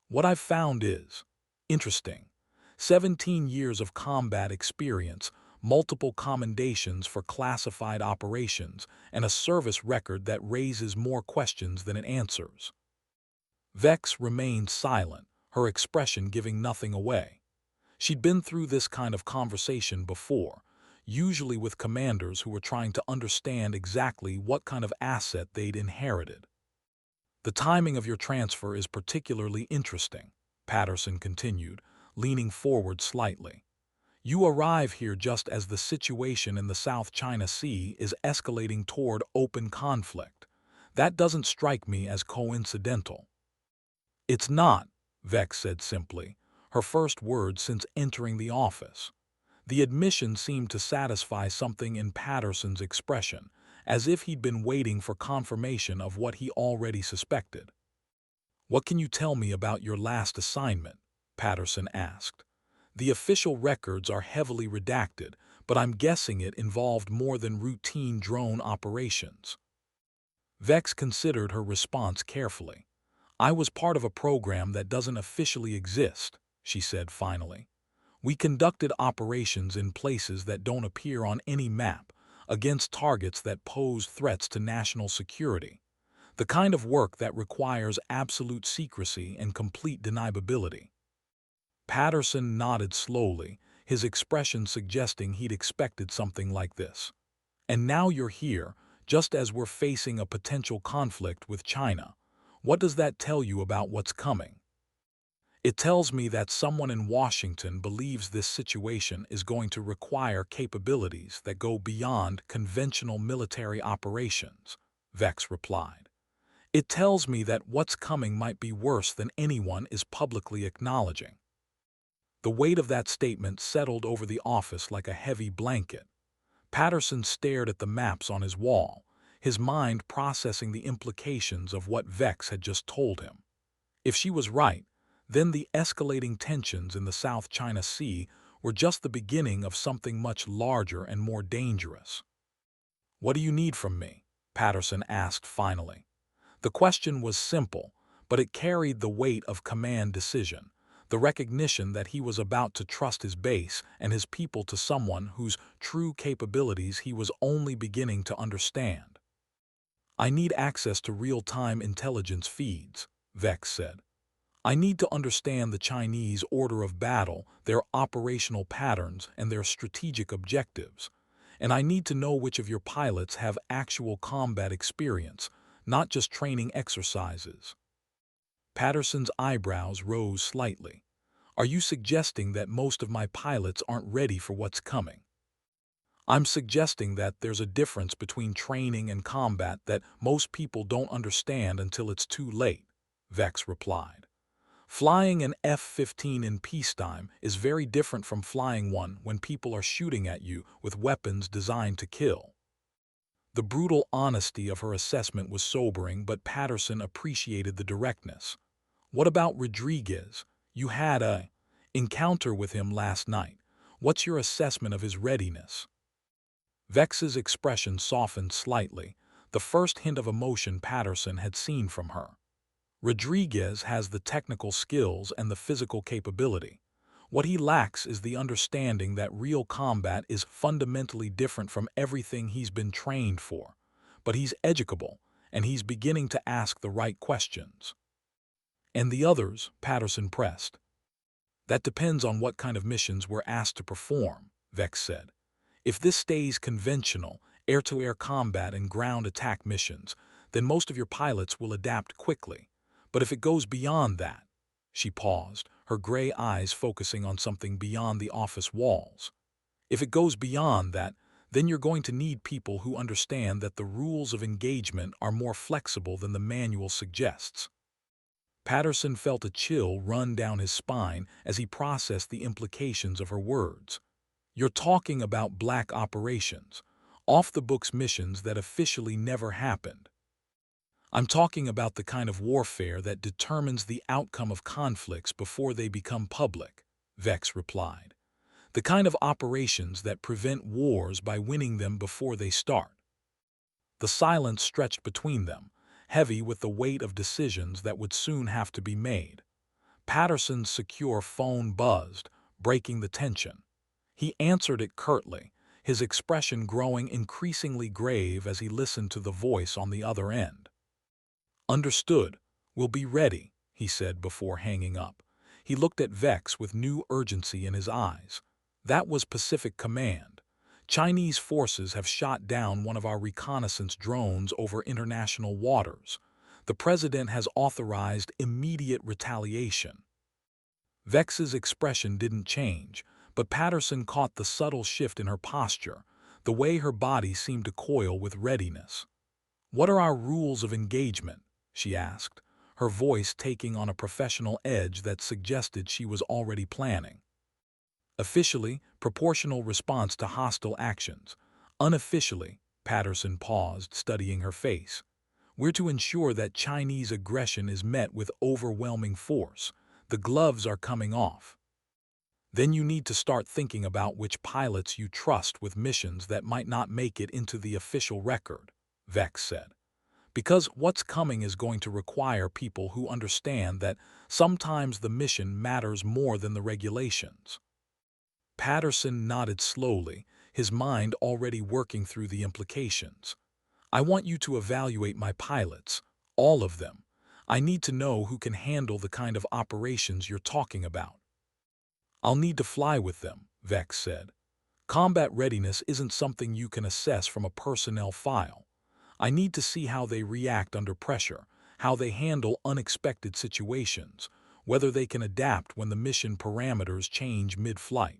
"What I've found is interesting. 17 years of combat experience, multiple commendations for classified operations, and a service record that raises more questions than it answers." Vex remained silent, her expression giving nothing away. She'd been through this kind of conversation before, usually with commanders who were trying to understand exactly what kind of asset they'd inherited. "The timing of your transfer is particularly interesting," Patterson continued, leaning forward slightly. "You arrive here just as the situation in the South China Sea is escalating toward open conflict. That doesn't strike me as coincidental." "It's not," Vex said simply, her first word since entering the office. The admission seemed to satisfy something in Patterson's expression, as if he'd been waiting for confirmation of what he already suspected. "What can you tell me about your last assignment?" Patterson asked. "The official records are heavily redacted, but I'm guessing it involved more than routine drone operations." Vex considered her response carefully. "I was part of a program that doesn't officially exist," she said finally. "We conducted operations in places that don't appear on any map, against targets that pose threats to national security. The kind of work that requires absolute secrecy and complete deniability." Patterson nodded slowly, his expression suggesting he'd expected something like this. "And now you're here, just as we're facing a potential conflict with China. What does that tell you about what's coming?" "It tells me that someone in Washington believes this situation is going to require capabilities that go beyond conventional military operations," Vex replied. "It tells me that what's coming might be worse than anyone is publicly acknowledging." The weight of that statement settled over the office like a heavy blanket. Patterson stared at the maps on his wall, his mind processing the implications of what Vex had just told him. If she was right, then the escalating tensions in the South China Sea were just the beginning of something much larger and more dangerous. "What do you need from me?" Patterson asked finally. The question was simple, but it carried the weight of command decision, the recognition that he was about to trust his base and his people to someone whose true capabilities he was only beginning to understand. I need access to real-time intelligence feeds, Vex said. I need to understand the Chinese order of battle, their operational patterns, and their strategic objectives. And I need to know which of your pilots have actual combat experience, not just training exercises. Patterson's eyebrows rose slightly. Are you suggesting that most of my pilots aren't ready for what's coming? I'm suggesting that there's a difference between training and combat that most people don't understand until it's too late, Vex replied. Flying an F-15 in peacetime is very different from flying one when people are shooting at you with weapons designed to kill. The brutal honesty of her assessment was sobering, but Patterson appreciated the directness. What about Rodriguez? You had a encounter with him last night. What's your assessment of his readiness? Vex's expression softened slightly, the first hint of emotion Patterson had seen from her. Rodriguez has the technical skills and the physical capability. What he lacks is the understanding that real combat is fundamentally different from everything he's been trained for. But he's educable, and he's beginning to ask the right questions. And the others, Patterson pressed. That depends on what kind of missions we're asked to perform, Vex said. If this stays conventional, air-to-air combat and ground attack missions, then most of your pilots will adapt quickly. But if it goes beyond that, she paused, her gray eyes focusing on something beyond the office walls. If it goes beyond that, then you're going to need people who understand that the rules of engagement are more flexible than the manual suggests. Patterson felt a chill run down his spine as he processed the implications of her words. You're talking about black operations, off-the-books missions that officially never happened. I'm talking about the kind of warfare that determines the outcome of conflicts before they become public, Vex replied. The kind of operations that prevent wars by winning them before they start. The silence stretched between them, heavy with the weight of decisions that would soon have to be made. Patterson's secure phone buzzed, breaking the tension. He answered it curtly, his expression growing increasingly grave as he listened to the voice on the other end. Understood. We'll be ready, he said before hanging up. He looked at Vex with new urgency in his eyes. That was Pacific Command. Chinese forces have shot down one of our reconnaissance drones over international waters. The president has authorized immediate retaliation. Vex's expression didn't change, but Patterson caught the subtle shift in her posture, the way her body seemed to coil with readiness. What are our rules of engagement? She asked, her voice taking on a professional edge that suggested she was already planning. Officially, proportional response to hostile actions. Unofficially, Patterson paused, studying her face. We're to ensure that Chinese aggression is met with overwhelming force. The gloves are coming off. Then you need to start thinking about which pilots you trust with missions that might not make it into the official record, Vex said. Because what's coming is going to require people who understand that sometimes the mission matters more than the regulations. Patterson nodded slowly, his mind already working through the implications. I want you to evaluate my pilots, all of them. I need to know who can handle the kind of operations you're talking about. I'll need to fly with them, Vex said. Combat readiness isn't something you can assess from a personnel file. I need to see how they react under pressure, how they handle unexpected situations, whether they can adapt when the mission parameters change mid-flight.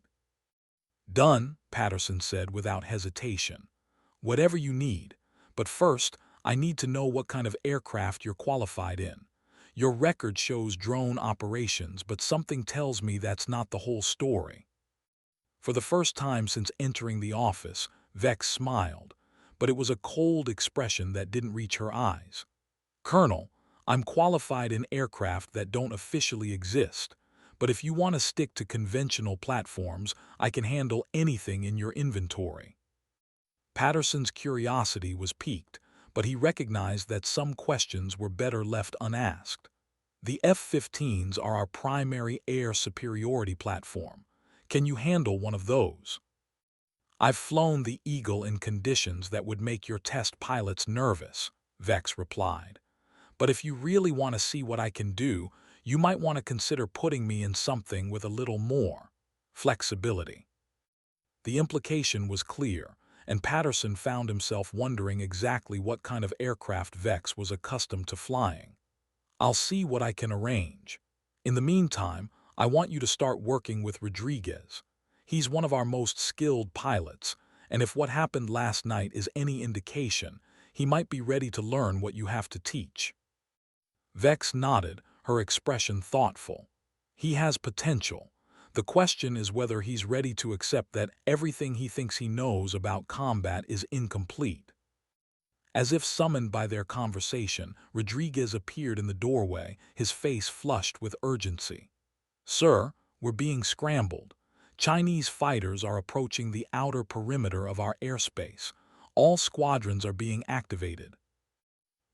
Done, Patterson said without hesitation. Whatever you need. But first, I need to know what kind of aircraft you're qualified in. Your record shows drone operations, but something tells me that's not the whole story. For the first time since entering the office, Vex smiled, but it was a cold expression that didn't reach her eyes. Colonel, I'm qualified in aircraft that don't officially exist, but if you want to stick to conventional platforms, I can handle anything in your inventory. Patterson's curiosity was piqued, but he recognized that some questions were better left unasked. The F-15s are our primary air superiority platform. Can you handle one of those? I've flown the Eagle in conditions that would make your test pilots nervous, Vex replied. But if you really want to see what I can do, you might want to consider putting me in something with a little more flexibility. The implication was clear, and Patterson found himself wondering exactly what kind of aircraft Vex was accustomed to flying. I'll see what I can arrange. In the meantime, I want you to start working with Rodriguez. He's one of our most skilled pilots, and if what happened last night is any indication, he might be ready to learn what you have to teach. Vex nodded, her expression thoughtful. He has potential. The question is whether he's ready to accept that everything he thinks he knows about combat is incomplete. As if summoned by their conversation, Rodriguez appeared in the doorway, his face flushed with urgency. "Sir, we're being scrambled. Chinese fighters are approaching the outer perimeter of our airspace. All squadrons are being activated."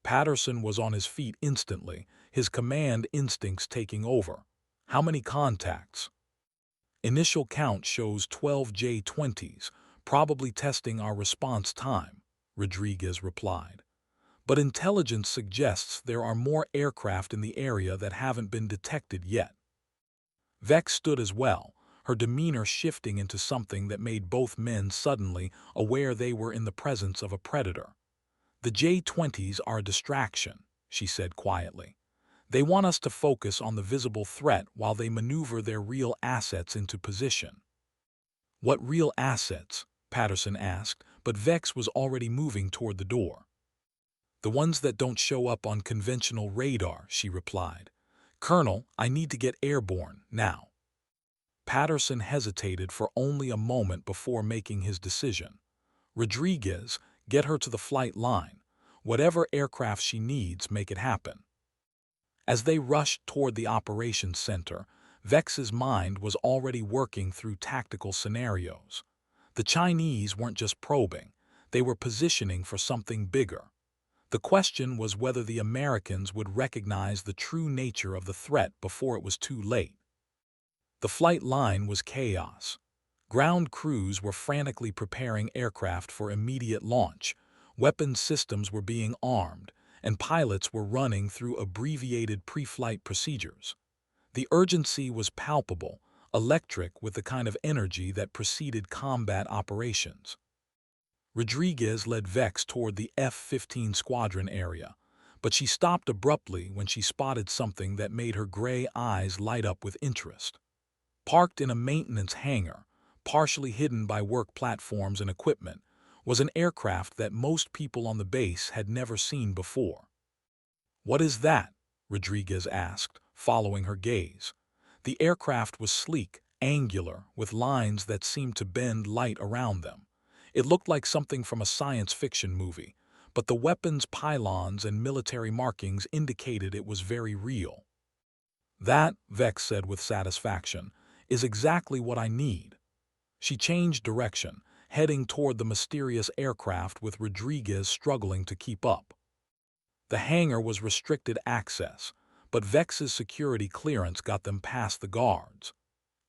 Patterson was on his feet instantly, his command instincts taking over. "How many contacts?" "Initial count shows 12 J-20s, probably testing our response time," Rodriguez replied. "But intelligence suggests there are more aircraft in the area that haven't been detected yet." Vex stood as well, her demeanor shifting into something that made both men suddenly aware they were in the presence of a predator. "The J-20s are a distraction," she said quietly. "They want us to focus on the visible threat while they maneuver their real assets into position." "What real assets?" Patterson asked, but Vex was already moving toward the door. "The ones that don't show up on conventional radar," she replied. "Colonel, I need to get airborne, now." Patterson hesitated for only a moment before making his decision. "Rodriguez, get her to the flight line. Whatever aircraft she needs, make it happen." As they rushed toward the operations center, Vex's mind was already working through tactical scenarios. The Chinese weren't just probing, they were positioning for something bigger. The question was whether the Americans would recognize the true nature of the threat before it was too late. The flight line was chaos. Ground crews were frantically preparing aircraft for immediate launch, weapons systems were being armed, and pilots were running through abbreviated pre-flight procedures. The urgency was palpable, electric with the kind of energy that preceded combat operations. Rodriguez led Vex toward the F-15 squadron area, but she stopped abruptly when she spotted something that made her gray eyes light up with interest. Parked in a maintenance hangar, partially hidden by work platforms and equipment, was an aircraft that most people on the base had never seen before. "What is that?" Rodriguez asked, following her gaze. The aircraft was sleek, angular, with lines that seemed to bend light around them. It looked like something from a science fiction movie, but the weapons pylons and military markings indicated it was very real. "That," Vex said with satisfaction, "is exactly what I need." She changed direction, heading toward the mysterious aircraft with Rodriguez struggling to keep up. The hangar was restricted access, but Vex's security clearance got them past the guards.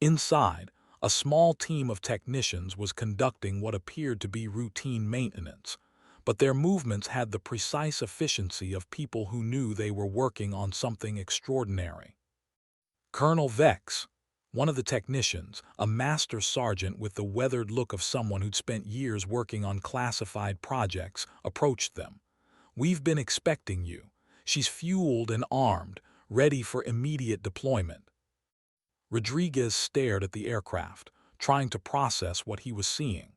Inside, a small team of technicians was conducting what appeared to be routine maintenance, but their movements had the precise efficiency of people who knew they were working on something extraordinary. "Colonel Vex," one of the technicians, a master sergeant with the weathered look of someone who'd spent years working on classified projects, approached them. "We've been expecting you. She's fueled and armed, ready for immediate deployment." Rodriguez stared at the aircraft, trying to process what he was seeing.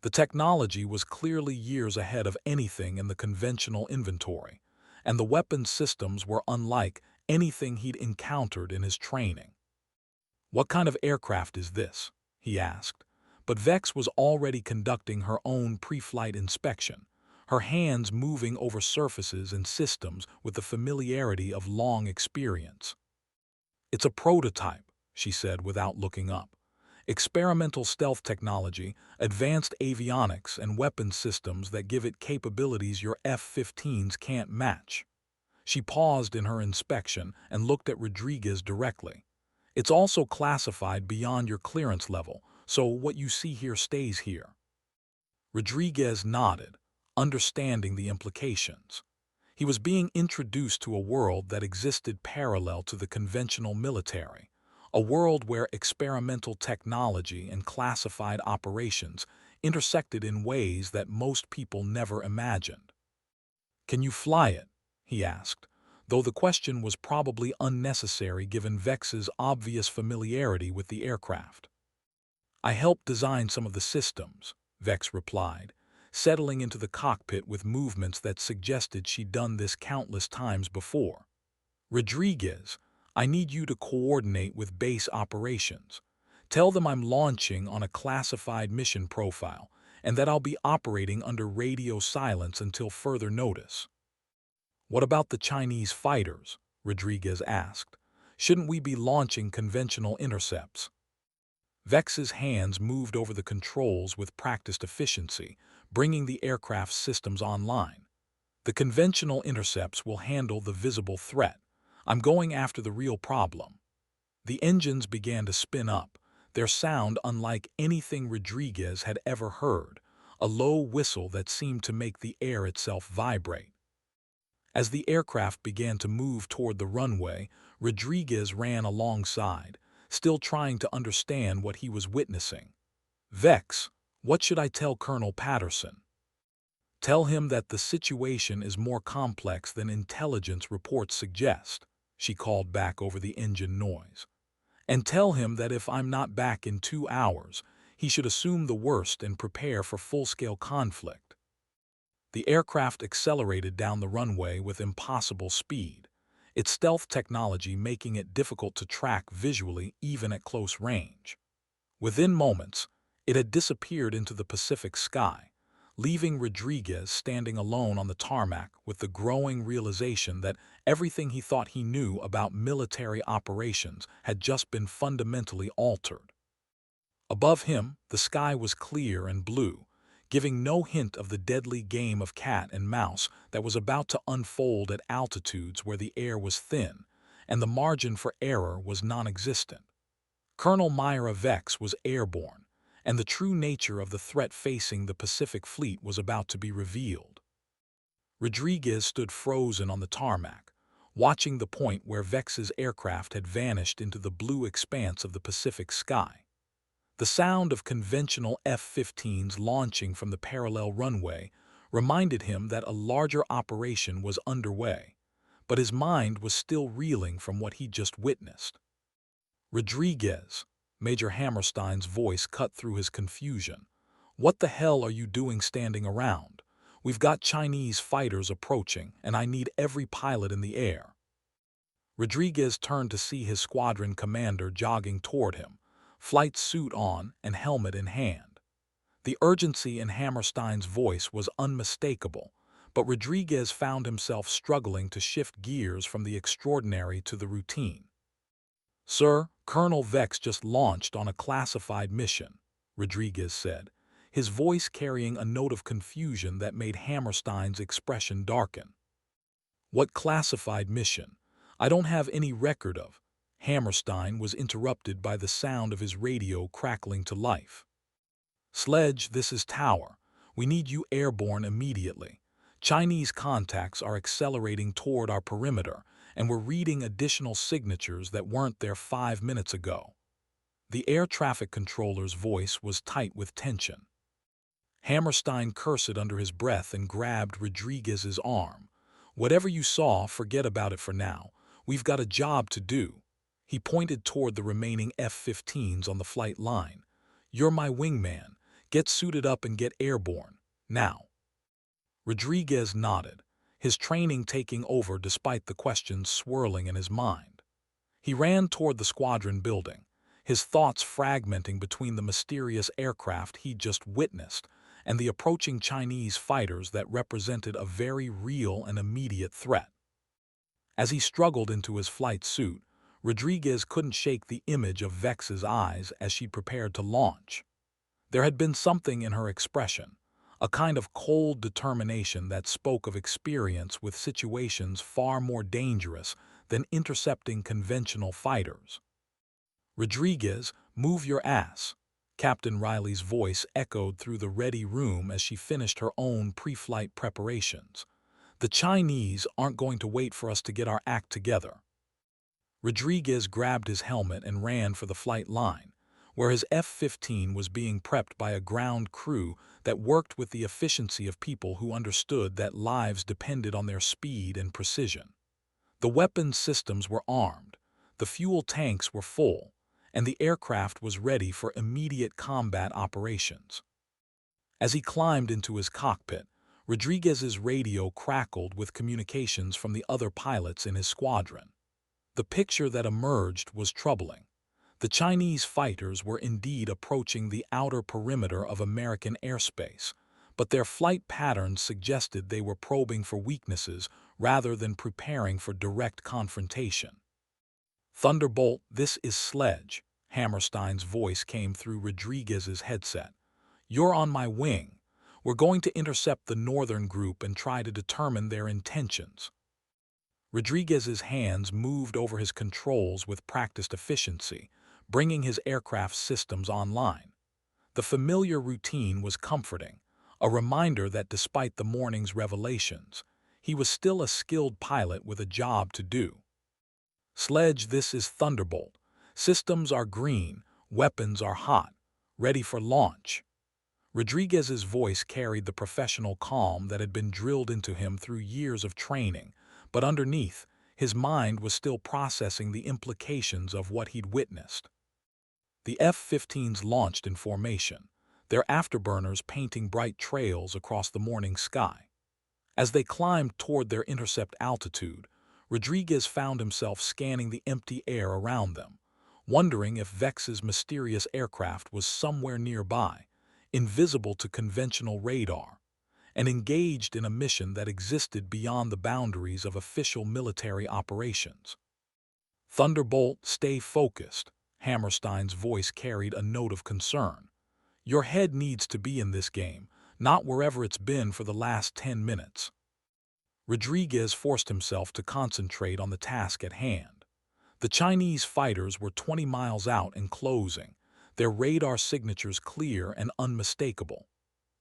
The technology was clearly years ahead of anything in the conventional inventory, and the weapons systems were unlike anything he'd encountered in his training. "What kind of aircraft is this?" he asked, but Vex was already conducting her own pre-flight inspection, her hands moving over surfaces and systems with the familiarity of long experience. "It's a prototype," she said without looking up. "Experimental stealth technology, advanced avionics, and weapons systems that give it capabilities your F-15s can't match." She paused in her inspection and looked at Rodriguez directly. "It's also classified beyond your clearance level, so what you see here stays here." Rodriguez nodded, understanding the implications. He was being introduced to a world that existed parallel to the conventional military, a world where experimental technology and classified operations intersected in ways that most people never imagined. "Can you fly it?" he asked, though the question was probably unnecessary given Vex's obvious familiarity with the aircraft. "I helped design some of the systems," Vex replied, settling into the cockpit with movements that suggested she'd done this countless times before. "Rodriguez, I need you to coordinate with base operations. Tell them I'm launching on a classified mission profile and that I'll be operating under radio silence until further notice." "What about the Chinese fighters?" Rodriguez asked. "Shouldn't we be launching conventional intercepts?" Vex's hands moved over the controls with practiced efficiency, bringing the aircraft's systems online. "The conventional intercepts will handle the visible threat. I'm going after the real problem." The engines began to spin up, their sound unlike anything Rodriguez had ever heard, a low whistle that seemed to make the air itself vibrate. As the aircraft began to move toward the runway, Rodriguez ran alongside, still trying to understand what he was witnessing. "Vex, what should I tell Colonel Patterson?" "Tell him that the situation is more complex than intelligence reports suggest," she called back over the engine noise. "And tell him that if I'm not back in 2 hours, he should assume the worst and prepare for full-scale conflict." The aircraft accelerated down the runway with impossible speed, its stealth technology making it difficult to track visually even at close range. Within moments, it had disappeared into the Pacific sky, leaving Rodriguez standing alone on the tarmac with the growing realization that everything he thought he knew about military operations had just been fundamentally altered. Above him, the sky was clear and blue, giving no hint of the deadly game of cat and mouse that was about to unfold at altitudes where the air was thin and the margin for error was non-existent. Colonel Myra Vex was airborne, and the true nature of the threat facing the Pacific Fleet was about to be revealed. Rodriguez stood frozen on the tarmac, watching the point where Vex's aircraft had vanished into the blue expanse of the Pacific sky. The sound of conventional F-15s launching from the parallel runway reminded him that a larger operation was underway, but his mind was still reeling from what he'd just witnessed. "Rodriguez," Major Hammerstein's voice cut through his confusion. "What the hell are you doing standing around? We've got Chinese fighters approaching, and I need every pilot in the air." Rodriguez turned to see his squadron commander jogging toward him, flight suit on and helmet in hand. The urgency in Hammerstein's voice was unmistakable, but Rodriguez found himself struggling to shift gears from the extraordinary to the routine. "Sir, Colonel Vex just launched on a classified mission," Rodriguez said, his voice carrying a note of confusion that made Hammerstein's expression darken. "What classified mission? I don't have any record of—" Hammerstein was interrupted by the sound of his radio crackling to life. "Sledge, this is Tower. We need you airborne immediately. Chinese contacts are accelerating toward our perimeter, and we're reading additional signatures that weren't there 5 minutes ago." The air traffic controller's voice was tight with tension. Hammerstein cursed under his breath and grabbed Rodriguez's arm. "Whatever you saw, forget about it for now. We've got a job to do." He pointed toward the remaining F-15s on the flight line. "You're my wingman. Get suited up and get airborne. Now." Rodriguez nodded, his training taking over despite the questions swirling in his mind. He ran toward the squadron building, his thoughts fragmenting between the mysterious aircraft he'd just witnessed and the approaching Chinese fighters that represented a very real and immediate threat. As he struggled into his flight suit, Rodriguez couldn't shake the image of Vex's eyes as she prepared to launch. There had been something in her expression, a kind of cold determination that spoke of experience with situations far more dangerous than intercepting conventional fighters. "Rodriguez, move your ass." Captain Riley's voice echoed through the ready room as she finished her own pre-flight preparations. "The Chinese aren't going to wait for us to get our act together." Rodriguez grabbed his helmet and ran for the flight line, where his F-15 was being prepped by a ground crew that worked with the efficiency of people who understood that lives depended on their speed and precision. The weapons systems were armed, the fuel tanks were full, and the aircraft was ready for immediate combat operations. As he climbed into his cockpit, Rodriguez's radio crackled with communications from the other pilots in his squadron. The picture that emerged was troubling. The Chinese fighters were indeed approaching the outer perimeter of American airspace, but their flight patterns suggested they were probing for weaknesses rather than preparing for direct confrontation. "Thunderbolt, this is Sledge," Hammerstein's voice came through Rodriguez's headset. "You're on my wing. We're going to intercept the northern group and try to determine their intentions." Rodriguez's hands moved over his controls with practiced efficiency, bringing his aircraft's systems online. The familiar routine was comforting, a reminder that despite the morning's revelations, he was still a skilled pilot with a job to do. "Sledge, this is Thunderbolt. Systems are green, weapons are hot, ready for launch." Rodriguez's voice carried the professional calm that had been drilled into him through years of training, but underneath, his mind was still processing the implications of what he'd witnessed. The F-15s launched in formation, their afterburners painting bright trails across the morning sky. As they climbed toward their intercept altitude, Rodriguez found himself scanning the empty air around them, wondering if Vex's mysterious aircraft was somewhere nearby, invisible to conventional radar, and engaged in a mission that existed beyond the boundaries of official military operations. "Thunderbolt, stay focused." Hammerstein's voice carried a note of concern. "Your head needs to be in this game, not wherever it's been for the last 10 minutes. Rodriguez forced himself to concentrate on the task at hand. The Chinese fighters were 20 miles out and closing, their radar signatures clear and unmistakable.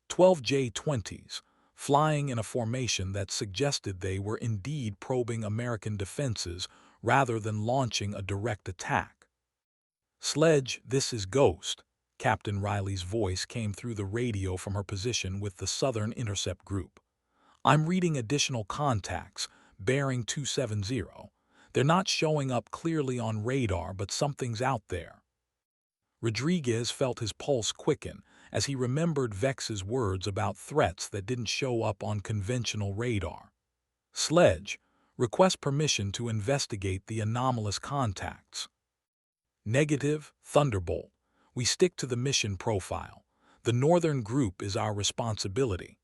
12 J-20s, flying in a formation that suggested they were indeed probing American defenses rather than launching a direct attack. "Sledge, this is Ghost." Captain Riley's voice came through the radio from her position with the Southern Intercept Group. "I'm reading additional contacts, bearing 270. They're not showing up clearly on radar, but something's out there." Rodriguez felt his pulse quicken as he remembered Vex's words about threats that didn't show up on conventional radar. "Sledge, request permission to investigate the anomalous contacts." "Negative, Thunderbolt. We stick to the mission profile. The northern group is our responsibility."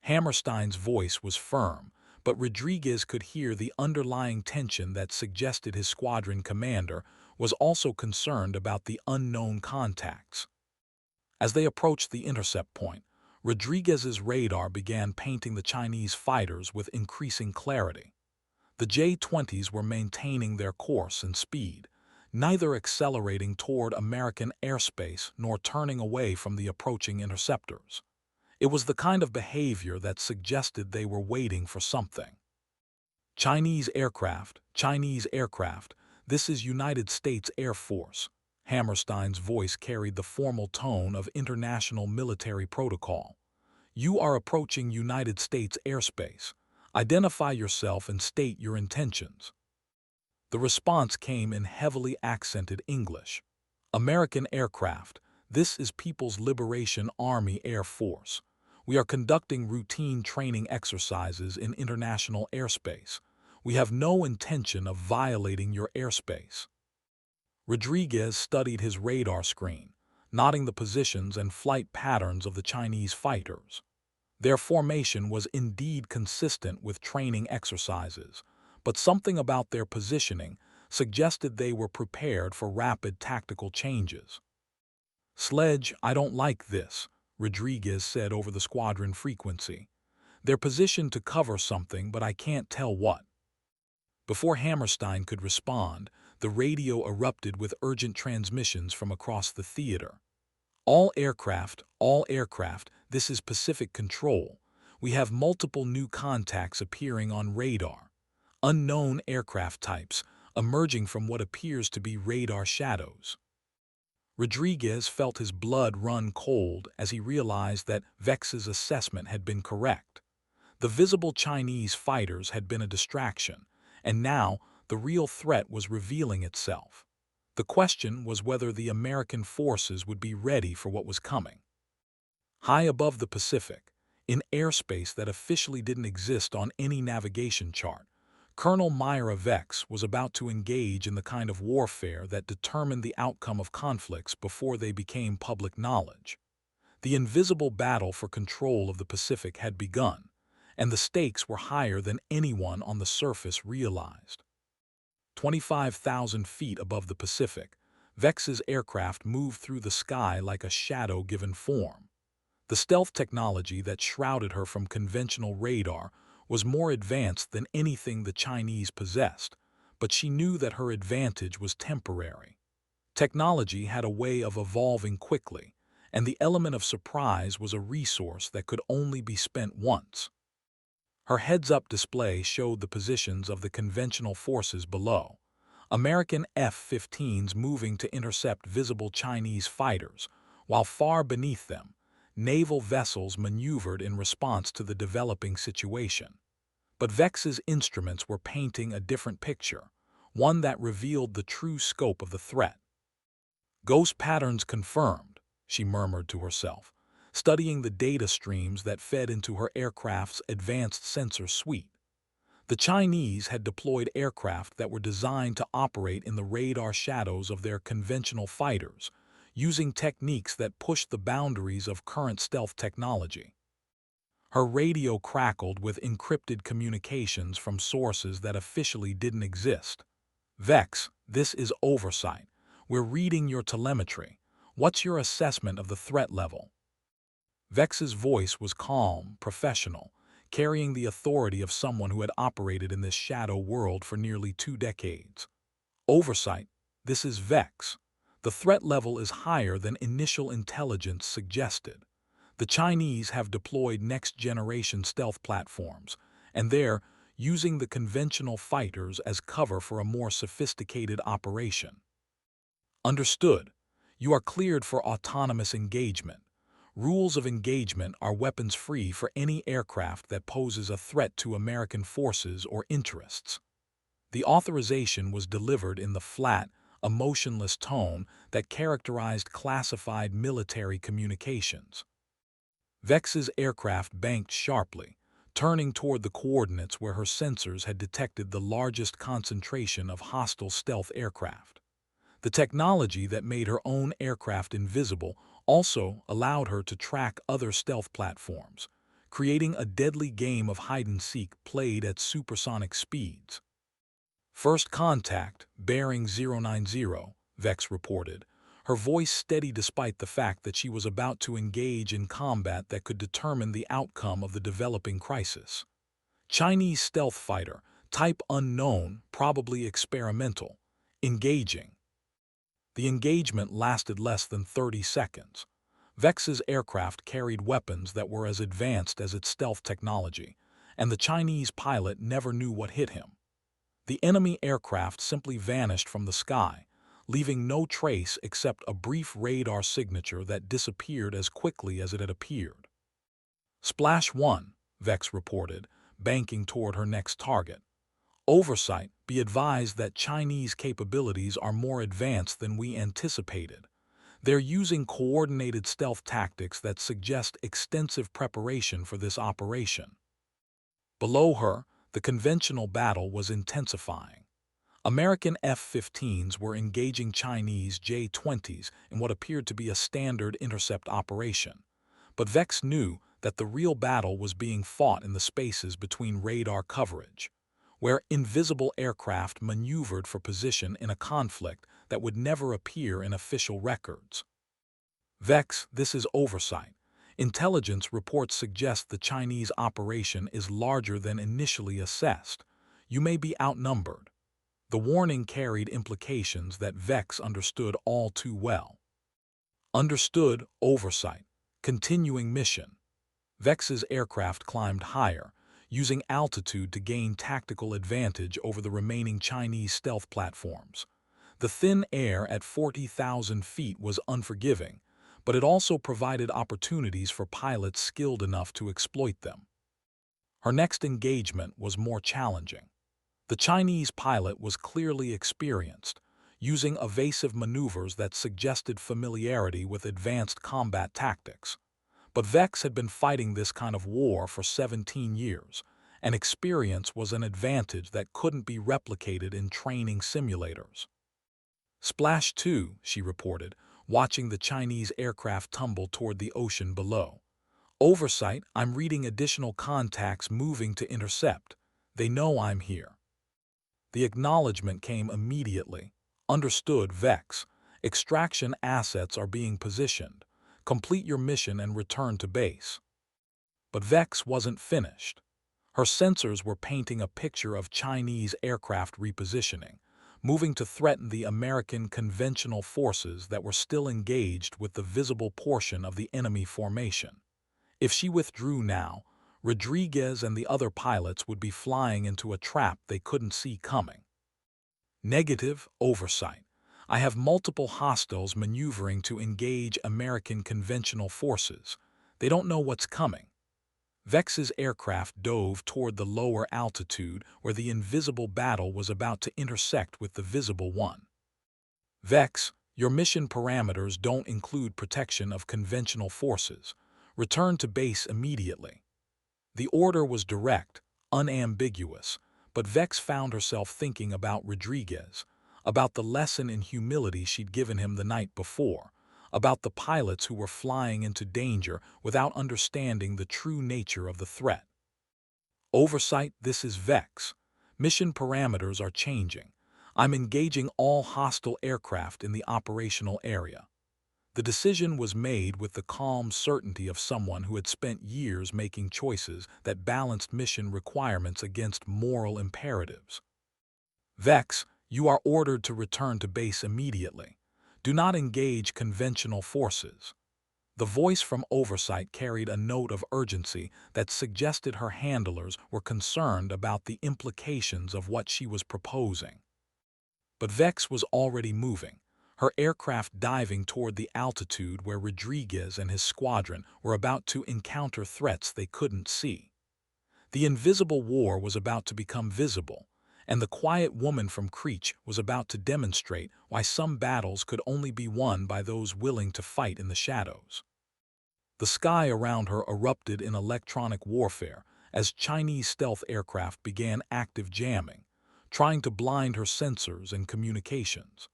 Hammerstein's voice was firm, but Rodriguez could hear the underlying tension that suggested his squadron commander was also concerned about the unknown contacts. As they approached the intercept point, Rodriguez's radar began painting the Chinese fighters with increasing clarity. The J-20s were maintaining their course and speed, neither accelerating toward American airspace nor turning away from the approaching interceptors. It was the kind of behavior that suggested they were waiting for something. Chinese aircraft, this is United States Air Force." Hammerstein's voice carried the formal tone of international military protocol. "You are approaching United States airspace. Identify yourself and state your intentions." The response came in heavily accented English. "American aircraft, this is People's Liberation Army Air Force. We are conducting routine training exercises in international airspace. We have no intention of violating your airspace." Rodriguez studied his radar screen, noting the positions and flight patterns of the Chinese fighters. Their formation was indeed consistent with training exercises, but something about their positioning suggested they were prepared for rapid tactical changes. "Sledge, I don't like this." Rodriguez said over the squadron frequency. "They're positioned to cover something, but I can't tell what." Before Hammerstein could respond, the radio erupted with urgent transmissions from across the theater. All aircraft, this is Pacific Control. We have multiple new contacts appearing on radar. Unknown aircraft types, emerging from what appears to be radar shadows. Rodriguez felt his blood run cold as he realized that Vex's assessment had been correct. The visible Chinese fighters had been a distraction, and now the real threat was revealing itself. The question was whether the American forces would be ready for what was coming. High above the Pacific, in airspace that officially didn't exist on any navigation chart, Colonel Myra Vex was about to engage in the kind of warfare that determined the outcome of conflicts before they became public knowledge. The invisible battle for control of the Pacific had begun, and the stakes were higher than anyone on the surface realized. 25,000 feet above the Pacific, Vex's aircraft moved through the sky like a shadow given form. The stealth technology that shrouded her from conventional radar was more advanced than anything the Chinese possessed, but she knew that her advantage was temporary. Technology had a way of evolving quickly, and the element of surprise was a resource that could only be spent once. Her heads-up display showed the positions of the conventional forces below. American F-15s moving to intercept visible Chinese fighters, while far beneath them, naval vessels maneuvered in response to the developing situation. But Vex's instruments were painting a different picture, one that revealed the true scope of the threat. "Ghost patterns confirmed," she murmured to herself, studying the data streams that fed into her aircraft's advanced sensor suite. The Chinese had deployed aircraft that were designed to operate in the radar shadows of their conventional fighters, using techniques that pushed the boundaries of current stealth technology. Her radio crackled with encrypted communications from sources that officially didn't exist. "Vex, this is oversight. We're reading your telemetry. What's your assessment of the threat level?" Vex's voice was calm, professional, carrying the authority of someone who had operated in this shadow world for nearly 2 decades. "Oversight, this is Vex. The threat level is higher than initial intelligence suggested. The Chinese have deployed next-generation stealth platforms, and they're using the conventional fighters as cover for a more sophisticated operation." "Understood. You are cleared for autonomous engagement. Rules of engagement are weapons-free for any aircraft that poses a threat to American forces or interests." The authorization was delivered in the flat, emotionless tone that characterized classified military communications. Vex's aircraft banked sharply, turning toward the coordinates where her sensors had detected the largest concentration of hostile stealth aircraft. The technology that made her own aircraft invisible also allowed her to track other stealth platforms, creating a deadly game of hide-and-seek played at supersonic speeds. "First contact, bearing 090, Vex reported, her voice steady despite the fact that she was about to engage in combat that could determine the outcome of the developing crisis. "Chinese stealth fighter, type unknown, probably experimental. Engaging." The engagement lasted less than 30 seconds. Vex's aircraft carried weapons that were as advanced as its stealth technology, and the Chinese pilot never knew what hit him. The enemy aircraft simply vanished from the sky, leaving no trace except a brief radar signature that disappeared as quickly as it had appeared. "Splash 1, Vex reported, banking toward her next target. "Oversight, be advised that Chinese capabilities are more advanced than we anticipated. They're using coordinated stealth tactics that suggest extensive preparation for this operation." Below her, the conventional battle was intensifying. American F-15s were engaging Chinese J-20s in what appeared to be a standard intercept operation. But Vex knew that the real battle was being fought in the spaces between radar coverage, where invisible aircraft maneuvered for position in a conflict that would never appear in official records. "Vex, this is oversight. Intelligence reports suggest the Chinese operation is larger than initially assessed. You may be outnumbered. The warning carried implications that Vex understood all too well. Understood oversight. Continuing mission. Vex's aircraft climbed higher, using altitude to gain tactical advantage over the remaining Chinese stealth platforms. The thin air at 40,000 feet was unforgiving, but it also provided opportunities for pilots skilled enough to exploit them. Her next engagement was more challenging. The Chinese pilot was clearly experienced, using evasive maneuvers that suggested familiarity with advanced combat tactics. But Vex had been fighting this kind of war for 17 years, and experience was an advantage that couldn't be replicated in training simulators. Splash 2, she reported, watching the Chinese aircraft tumble toward the ocean below. Oversight, I'm reading additional contacts moving to intercept. They know I'm here. The acknowledgement came immediately. Understood, Vex. Extraction assets are being positioned. Complete your mission and return to base. But Vex wasn't finished. Her sensors were painting a picture of Chinese aircraft repositioning, moving to threaten the American conventional forces that were still engaged with the visible portion of the enemy formation. If she withdrew now, Rodriguez and the other pilots would be flying into a trap they couldn't see coming. Negative oversight. I have multiple hostiles maneuvering to engage American conventional forces. They don't know what's coming. Vex's aircraft dove toward the lower altitude where the invisible battle was about to intersect with the visible one. Vex, your mission parameters don't include protection of conventional forces. Return to base immediately. The order was direct, unambiguous, but Vex found herself thinking about Rodriguez, about the lesson in humility she'd given him the night before, about the pilots who were flying into danger without understanding the true nature of the threat. Oversight, this is Vex. Mission parameters are changing. I'm engaging all hostile aircraft in the operational area. The decision was made with the calm certainty of someone who had spent years making choices that balanced mission requirements against moral imperatives. Vex, you are ordered to return to base immediately. Do not engage conventional forces. The voice from Oversight carried a note of urgency that suggested her handlers were concerned about the implications of what she was proposing. But Vex was already moving, her aircraft diving toward the altitude where Rodriguez and his squadron were about to encounter threats they couldn't see. The invisible war was about to become visible, and the quiet woman from Creech was about to demonstrate why some battles could only be won by those willing to fight in the shadows. The sky around her erupted in electronic warfare as Chinese stealth aircraft began active jamming, trying to blind her sensors and communications.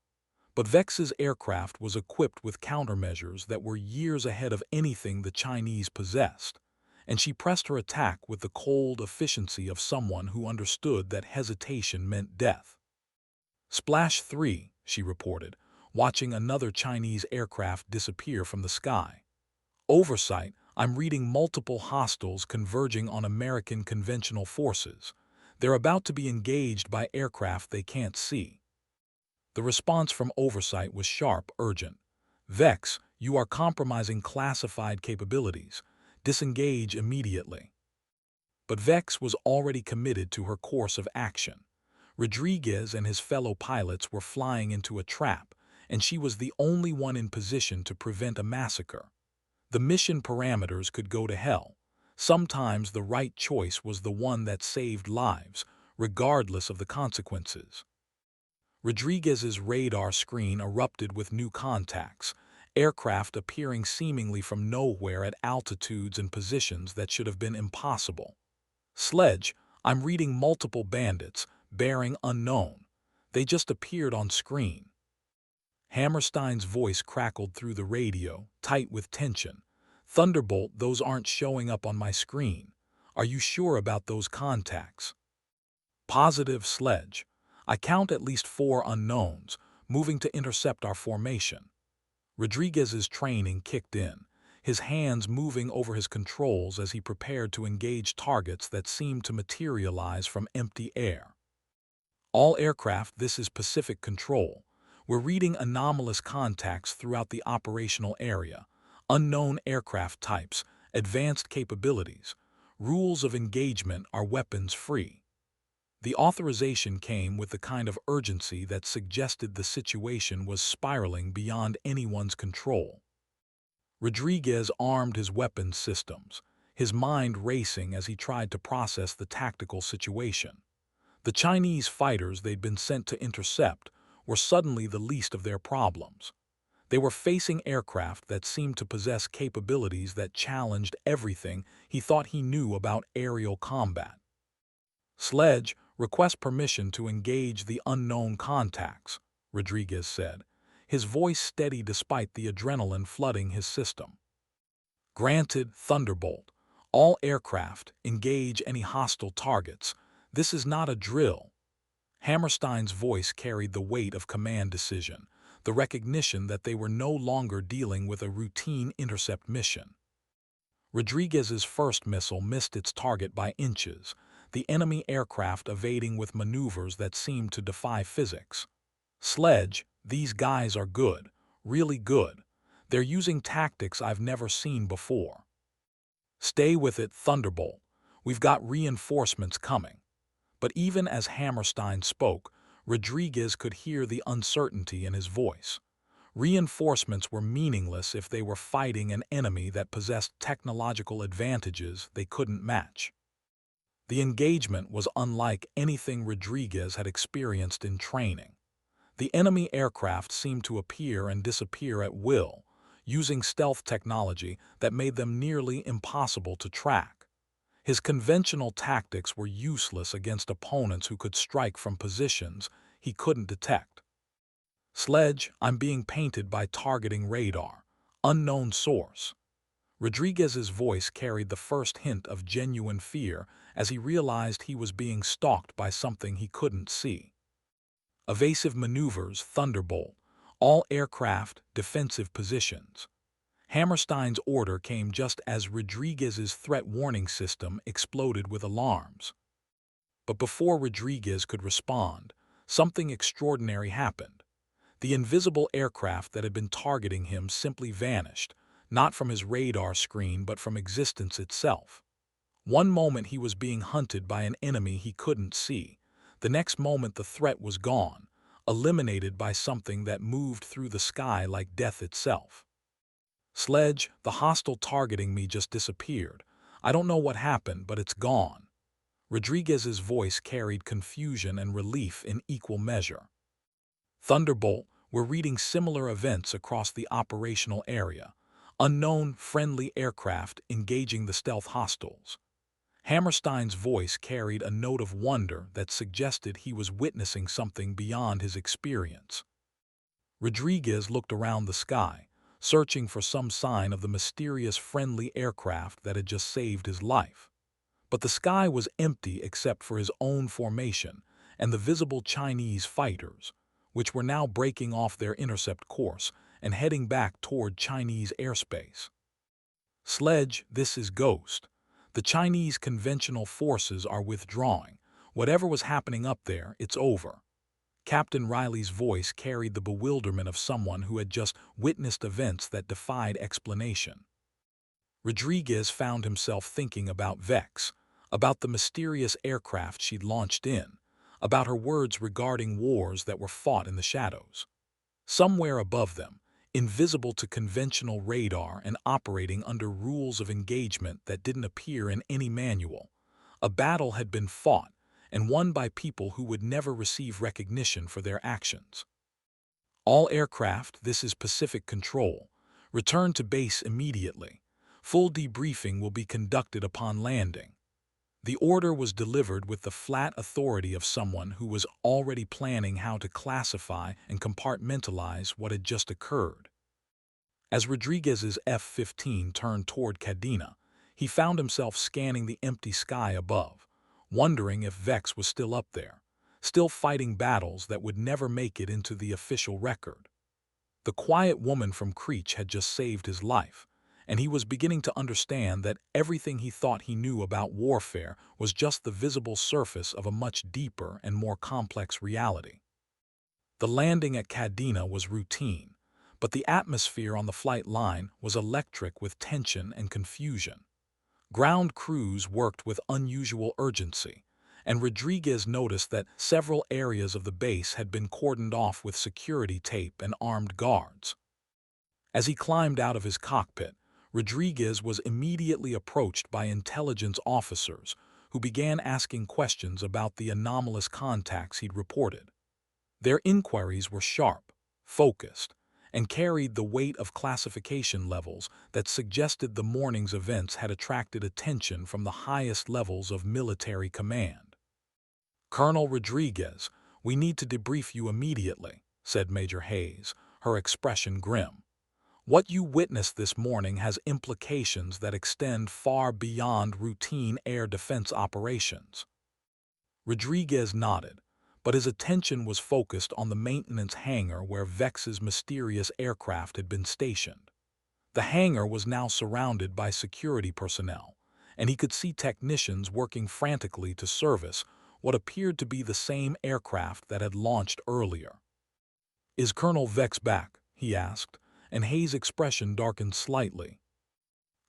But Vex's aircraft was equipped with countermeasures that were years ahead of anything the Chinese possessed, and she pressed her attack with the cold efficiency of someone who understood that hesitation meant death. Splash 3, she reported, watching another Chinese aircraft disappear from the sky. Oversight, I'm reading multiple hostiles converging on American conventional forces. They're about to be engaged by aircraft they can't see. The response from Oversight was sharp, urgent. Vex, you are compromising classified capabilities. Disengage immediately. But Vex was already committed to her course of action. Rodriguez and his fellow pilots were flying into a trap, and she was the only one in position to prevent a massacre. The mission parameters could go to hell. Sometimes the right choice was the one that saved lives, regardless of the consequences. Rodriguez's radar screen erupted with new contacts, aircraft appearing seemingly from nowhere at altitudes and positions that should have been impossible. Sledge, I'm reading multiple bandits, bearing unknown. They just appeared on screen. Hammerstein's voice crackled through the radio, tight with tension. Thunderbolt, those aren't showing up on my screen. Are you sure about those contacts? Positive, Sledge. I count at least 4 unknowns, moving to intercept our formation. Rodriguez's training kicked in. his hands moving over his controls as he prepared to engage targets that seemed to materialize from empty air. All aircraft, this is Pacific Control. We're reading anomalous contacts throughout the operational area, unknown aircraft types, advanced capabilities. Rules of engagement are weapons-free. The authorization came with the kind of urgency that suggested the situation was spiraling beyond anyone's control. Rodriguez armed his weapons systems, his mind racing as he tried to process the tactical situation. The Chinese fighters they'd been sent to intercept were suddenly the least of their problems. They were facing aircraft that seemed to possess capabilities that challenged everything he thought he knew about aerial combat. "Sledge, request permission to engage the unknown contacts," Rodriguez said, his voice steady despite the adrenaline flooding his system. "Granted, Thunderbolt. All aircraft, engage any hostile targets. This is not a drill." Hammerstein's voice carried the weight of command decision, the recognition that they were no longer dealing with a routine intercept mission. Rodriguez's first missile missed its target by inches, the enemy aircraft evading with maneuvers that seemed to defy physics. "Sledge, these guys are good, really good. They're using tactics I've never seen before." "Stay with it, Thunderbolt. We've got reinforcements coming." But even as Hammerstein spoke, Rodriguez could hear the uncertainty in his voice. Reinforcements were meaningless if they were fighting an enemy that possessed technological advantages they couldn't match. The engagement was unlike anything Rodriguez had experienced in training. The enemy aircraft seemed to appear and disappear at will, using stealth technology that made them nearly impossible to track. His conventional tactics were useless against opponents who could strike from positions he couldn't detect. "Sledge, I'm being painted by targeting radar. Unknown source." Rodriguez's voice carried the first hint of genuine fear as he realized he was being stalked by something he couldn't see. "Evasive maneuvers, Thunderbolt. All aircraft, defensive positions." Hammerstein's order came just as Rodriguez's threat warning system exploded with alarms. But before Rodriguez could respond, something extraordinary happened. The invisible aircraft that had been targeting him simply vanished, not from his radar screen but from existence itself. One moment he was being hunted by an enemy he couldn't see. The next moment the threat was gone, eliminated by something that moved through the sky like death itself. "Sledge, the hostile targeting me just disappeared. I don't know what happened, but it's gone." Rodriguez's voice carried confusion and relief in equal measure. "Thunderbolt, we're reading similar events across the operational area. Unknown, friendly aircraft engaging the stealth hostiles." Hammerstein's voice carried a note of wonder that suggested he was witnessing something beyond his experience. Rodriguez looked around the sky, searching for some sign of the mysterious friendly aircraft that had just saved his life. But the sky was empty except for his own formation and the visible Chinese fighters, which were now breaking off their intercept course and heading back toward Chinese airspace. "Sledge, this is Ghost. The Chinese conventional forces are withdrawing. Whatever was happening up there, it's over." Captain Riley's voice carried the bewilderment of someone who had just witnessed events that defied explanation. Rodriguez found himself thinking about Vex, about the mysterious aircraft she'd launched in, about her words regarding wars that were fought in the shadows. Somewhere above them, invisible to conventional radar and operating under rules of engagement that didn't appear in any manual, a battle had been fought and won by people who would never receive recognition for their actions. "All aircraft, this is Pacific Control. Return to base immediately. Full debriefing will be conducted upon landing." The order was delivered with the flat authority of someone who was already planning how to classify and compartmentalize what had just occurred. As Rodriguez's F-15 turned toward Cadena, he found himself scanning the empty sky above, wondering if Vex was still up there, still fighting battles that would never make it into the official record. The quiet woman from Creech had just saved his life, and he was beginning to understand that everything he thought he knew about warfare was just the visible surface of a much deeper and more complex reality. The landing at Kadena was routine, but the atmosphere on the flight line was electric with tension and confusion. Ground crews worked with unusual urgency, and Rodriguez noticed that several areas of the base had been cordoned off with security tape and armed guards. As he climbed out of his cockpit, Rodriguez was immediately approached by intelligence officers who began asking questions about the anomalous contacts he'd reported. Their inquiries were sharp, focused, and carried the weight of classification levels that suggested the morning's events had attracted attention from the highest levels of military command. "Colonel Rodriguez, we need to debrief you immediately," said Major Hayes, her expression grim. "What you witnessed this morning has implications that extend far beyond routine air defense operations." Rodriguez nodded, but his attention was focused on the maintenance hangar where Vex's mysterious aircraft had been stationed. The hangar was now surrounded by security personnel, and he could see technicians working frantically to service what appeared to be the same aircraft that had launched earlier. "Is Colonel Vex back?" he asked, and Hayes' expression darkened slightly.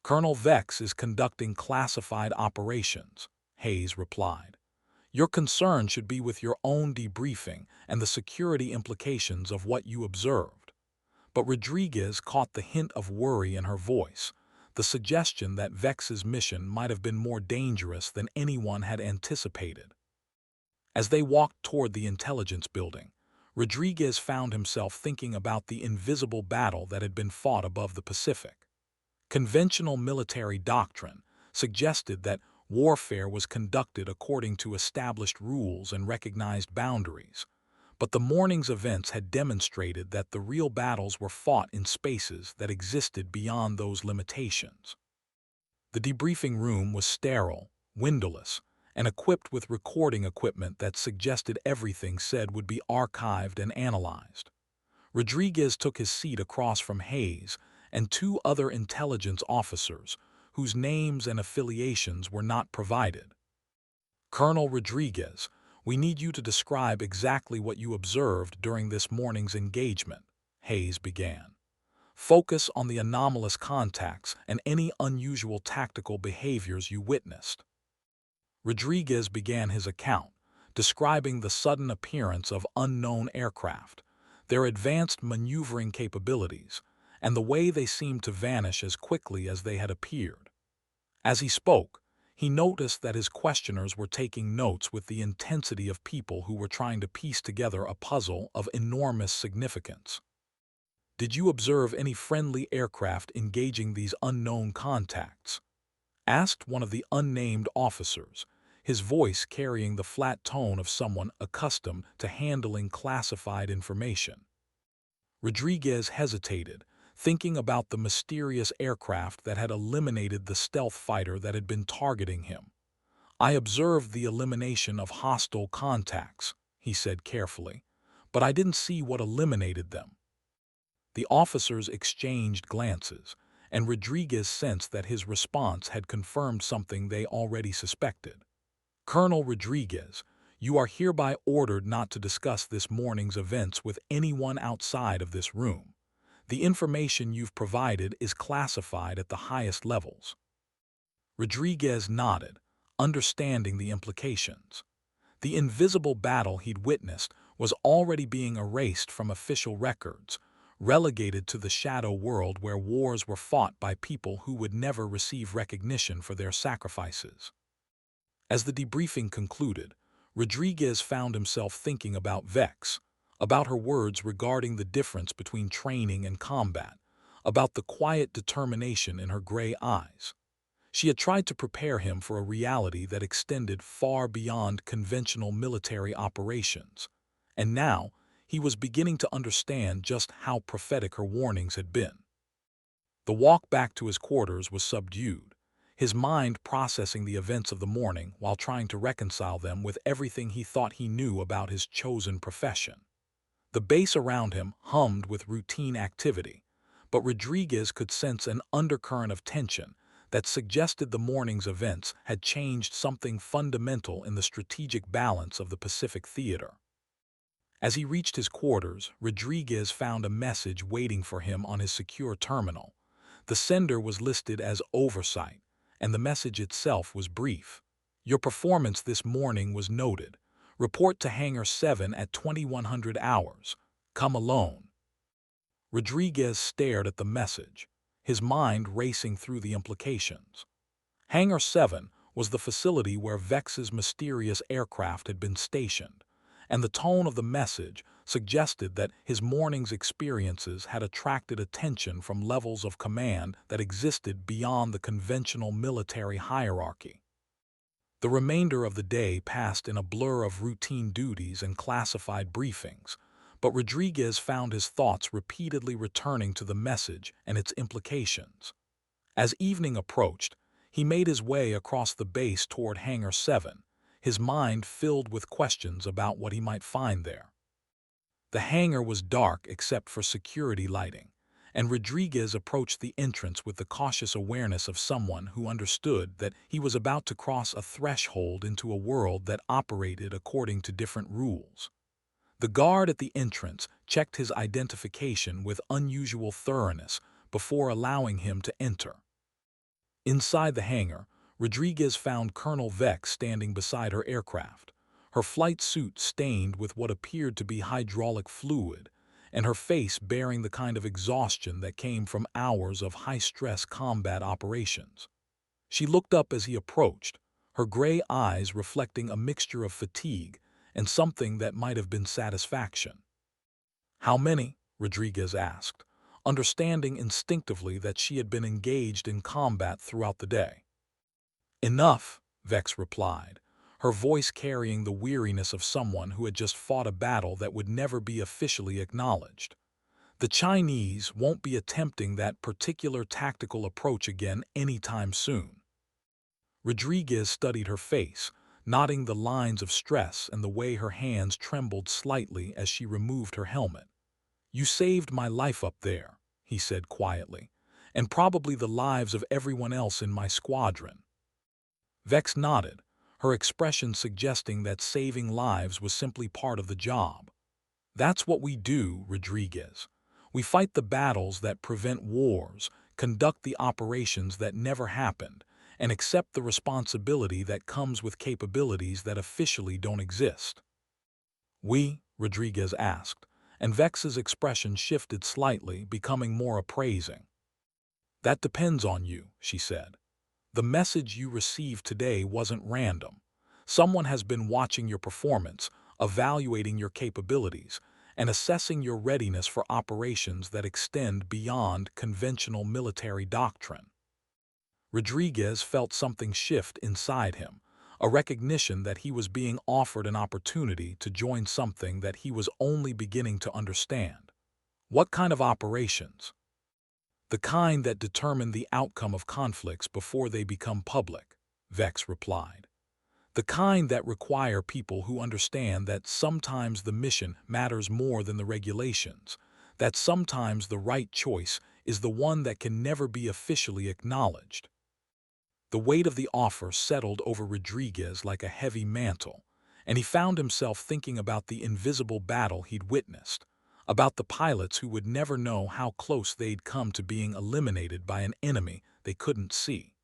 "Colonel Vex is conducting classified operations," Hayes replied. "Your concern should be with your own debriefing and the security implications of what you observed." But Rodriguez caught the hint of worry in her voice, the suggestion that Vex's mission might have been more dangerous than anyone had anticipated. As they walked toward the intelligence building, Rodriguez found himself thinking about the invisible battle that had been fought above the Pacific. Conventional military doctrine suggested that warfare was conducted according to established rules and recognized boundaries, but the morning's events had demonstrated that the real battles were fought in spaces that existed beyond those limitations. The debriefing room was sterile, windowless, and equipped with recording equipment that suggested everything said would be archived and analyzed. Rodriguez took his seat across from Hayes and two other intelligence officers, whose names and affiliations were not provided. "Colonel Rodriguez, we need you to describe exactly what you observed during this morning's engagement," Hayes began. "Focus on the anomalous contacts and any unusual tactical behaviors you witnessed." Rodriguez began his account, describing the sudden appearance of unknown aircraft, their advanced maneuvering capabilities, and the way they seemed to vanish as quickly as they had appeared. As he spoke, he noticed that his questioners were taking notes with the intensity of people who were trying to piece together a puzzle of enormous significance. "Did you observe any friendly aircraft engaging these unknown contacts?" asked one of the unnamed officers, his voice carrying the flat tone of someone accustomed to handling classified information. Rodriguez hesitated, thinking about the mysterious aircraft that had eliminated the stealth fighter that had been targeting him. "I observed the elimination of hostile contacts," he said carefully, "but I didn't see what eliminated them." The officers exchanged glances, and Rodriguez sensed that his response had confirmed something they already suspected. "Colonel Rodriguez, you are hereby ordered not to discuss this morning's events with anyone outside of this room. The information you've provided is classified at the highest levels." Rodriguez nodded, understanding the implications. The invisible battle he'd witnessed was already being erased from official records, relegated to the shadow world where wars were fought by people who would never receive recognition for their sacrifices. As the debriefing concluded, Rodriguez found himself thinking about Vex, about her words regarding the difference between training and combat, about the quiet determination in her gray eyes. She had tried to prepare him for a reality that extended far beyond conventional military operations, and now he was beginning to understand just how prophetic her warnings had been. The walk back to his quarters was subdued, his mind processing the events of the morning while trying to reconcile them with everything he thought he knew about his chosen profession. The base around him hummed with routine activity, but Rodriguez could sense an undercurrent of tension that suggested the morning's events had changed something fundamental in the strategic balance of the Pacific Theater. As he reached his quarters, Rodriguez found a message waiting for him on his secure terminal. The sender was listed as Oversight, and the message itself was brief. Your performance this morning was noted. Report to Hangar 7 at 2100 hours. Come alone. Rodriguez stared at the message, his mind racing through the implications. Hangar 7 was the facility where Vex's mysterious aircraft had been stationed, and the tone of the message suggested that his morning's experiences had attracted attention from levels of command that existed beyond the conventional military hierarchy. The remainder of the day passed in a blur of routine duties and classified briefings, but Rodriguez found his thoughts repeatedly returning to the message and its implications. As evening approached, he made his way across the base toward Hangar 7, his mind filled with questions about what he might find there. The hangar was dark except for security lighting, and Rodriguez approached the entrance with the cautious awareness of someone who understood that he was about to cross a threshold into a world that operated according to different rules. The guard at the entrance checked his identification with unusual thoroughness before allowing him to enter. Inside the hangar, Rodriguez found Colonel Vex standing beside her aircraft, her flight suit stained with what appeared to be hydraulic fluid, and her face bearing the kind of exhaustion that came from hours of high-stress combat operations. She looked up as he approached, her gray eyes reflecting a mixture of fatigue and something that might have been satisfaction. "How many?" Rodriguez asked, understanding instinctively that she had been engaged in combat throughout the day. "Enough," Vex replied, her voice carrying the weariness of someone who had just fought a battle that would never be officially acknowledged. "The Chinese won't be attempting that particular tactical approach again anytime soon." Rodriguez studied her face, noting the lines of stress and the way her hands trembled slightly as she removed her helmet. "You saved my life up there," he said quietly, "and probably the lives of everyone else in my squadron." Vex nodded, her expression suggesting that saving lives was simply part of the job. "That's what we do, Rodriguez. We fight the battles that prevent wars, conduct the operations that never happened, and accept the responsibility that comes with capabilities that officially don't exist." Rodriguez asked, and Vex's expression shifted slightly, becoming more appraising. "That depends on you," she said. "The message you received today wasn't random. Someone has been watching your performance, evaluating your capabilities, and assessing your readiness for operations that extend beyond conventional military doctrine." Rodriguez felt something shift inside him, a recognition that he was being offered an opportunity to join something that he was only beginning to understand. "What kind of operations?" "The kind that determine the outcome of conflicts before they become public," Vex replied. "The kind that require people who understand that sometimes the mission matters more than the regulations, that sometimes the right choice is the one that can never be officially acknowledged." The weight of the offer settled over Rodriguez like a heavy mantle, and he found himself thinking about the invisible battle he'd witnessed, about the pilots who would never know how close they'd come to being eliminated by an enemy they couldn't see.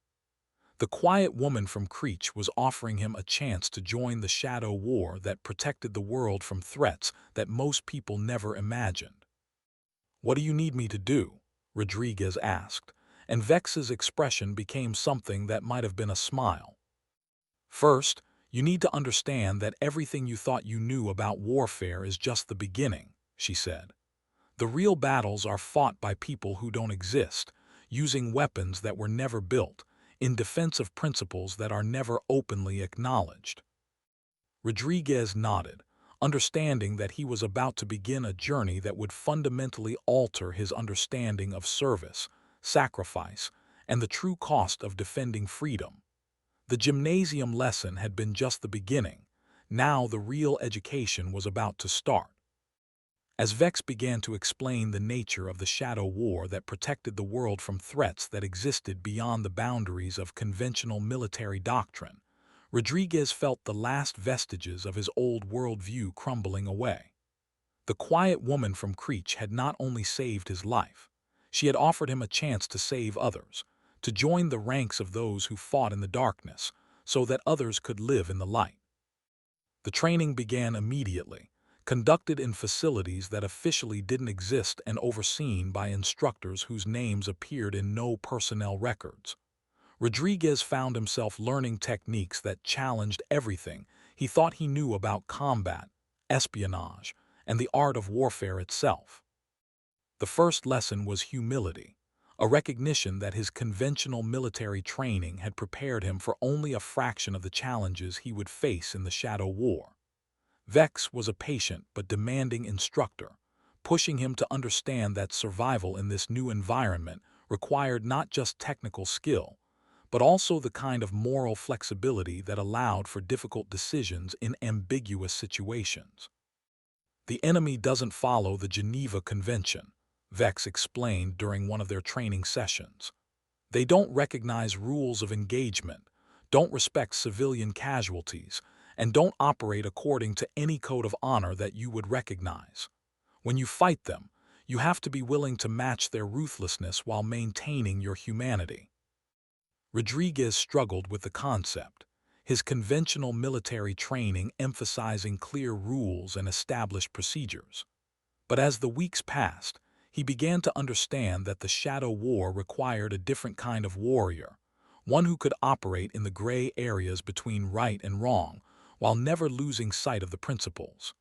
The quiet woman from Creech was offering him a chance to join the shadow war that protected the world from threats that most people never imagined. "What do you need me to do?" Rodriguez asked, and Vex's expression became something that might have been a smile. "First, you need to understand that everything you thought you knew about warfare is just the beginning," she said. "The real battles are fought by people who don't exist, using weapons that were never built, in defense of principles that are never openly acknowledged." Rodriguez nodded, understanding that he was about to begin a journey that would fundamentally alter his understanding of service, sacrifice, and the true cost of defending freedom. The gymnasium lesson had been just the beginning. Now the real education was about to start. As Vex began to explain the nature of the Shadow War that protected the world from threats that existed beyond the boundaries of conventional military doctrine, Rodriguez felt the last vestiges of his old worldview crumbling away. The quiet woman from Creech had not only saved his life, she had offered him a chance to save others, to join the ranks of those who fought in the darkness, so that others could live in the light. The training began immediately, conducted in facilities that officially didn't exist and overseen by instructors whose names appeared in no personnel records. Rodriguez found himself learning techniques that challenged everything he thought he knew about combat, espionage, and the art of warfare itself. The first lesson was humility, a recognition that his conventional military training had prepared him for only a fraction of the challenges he would face in the Shadow War. Vex was a patient but demanding instructor, pushing him to understand that survival in this new environment required not just technical skill, but also the kind of moral flexibility that allowed for difficult decisions in ambiguous situations. The enemy doesn't follow the Geneva Convention, Vex explained during one of their training sessions. They don't recognize rules of engagement, don't respect civilian casualties, and don't operate according to any code of honor that you would recognize. When you fight them, you have to be willing to match their ruthlessness while maintaining your humanity. Rodriguez struggled with the concept, his conventional military training emphasizing clear rules and established procedures. But as the weeks passed, he began to understand that the Shadow War required a different kind of warrior, one who could operate in the gray areas between right and wrong, while never losing sight of the principles.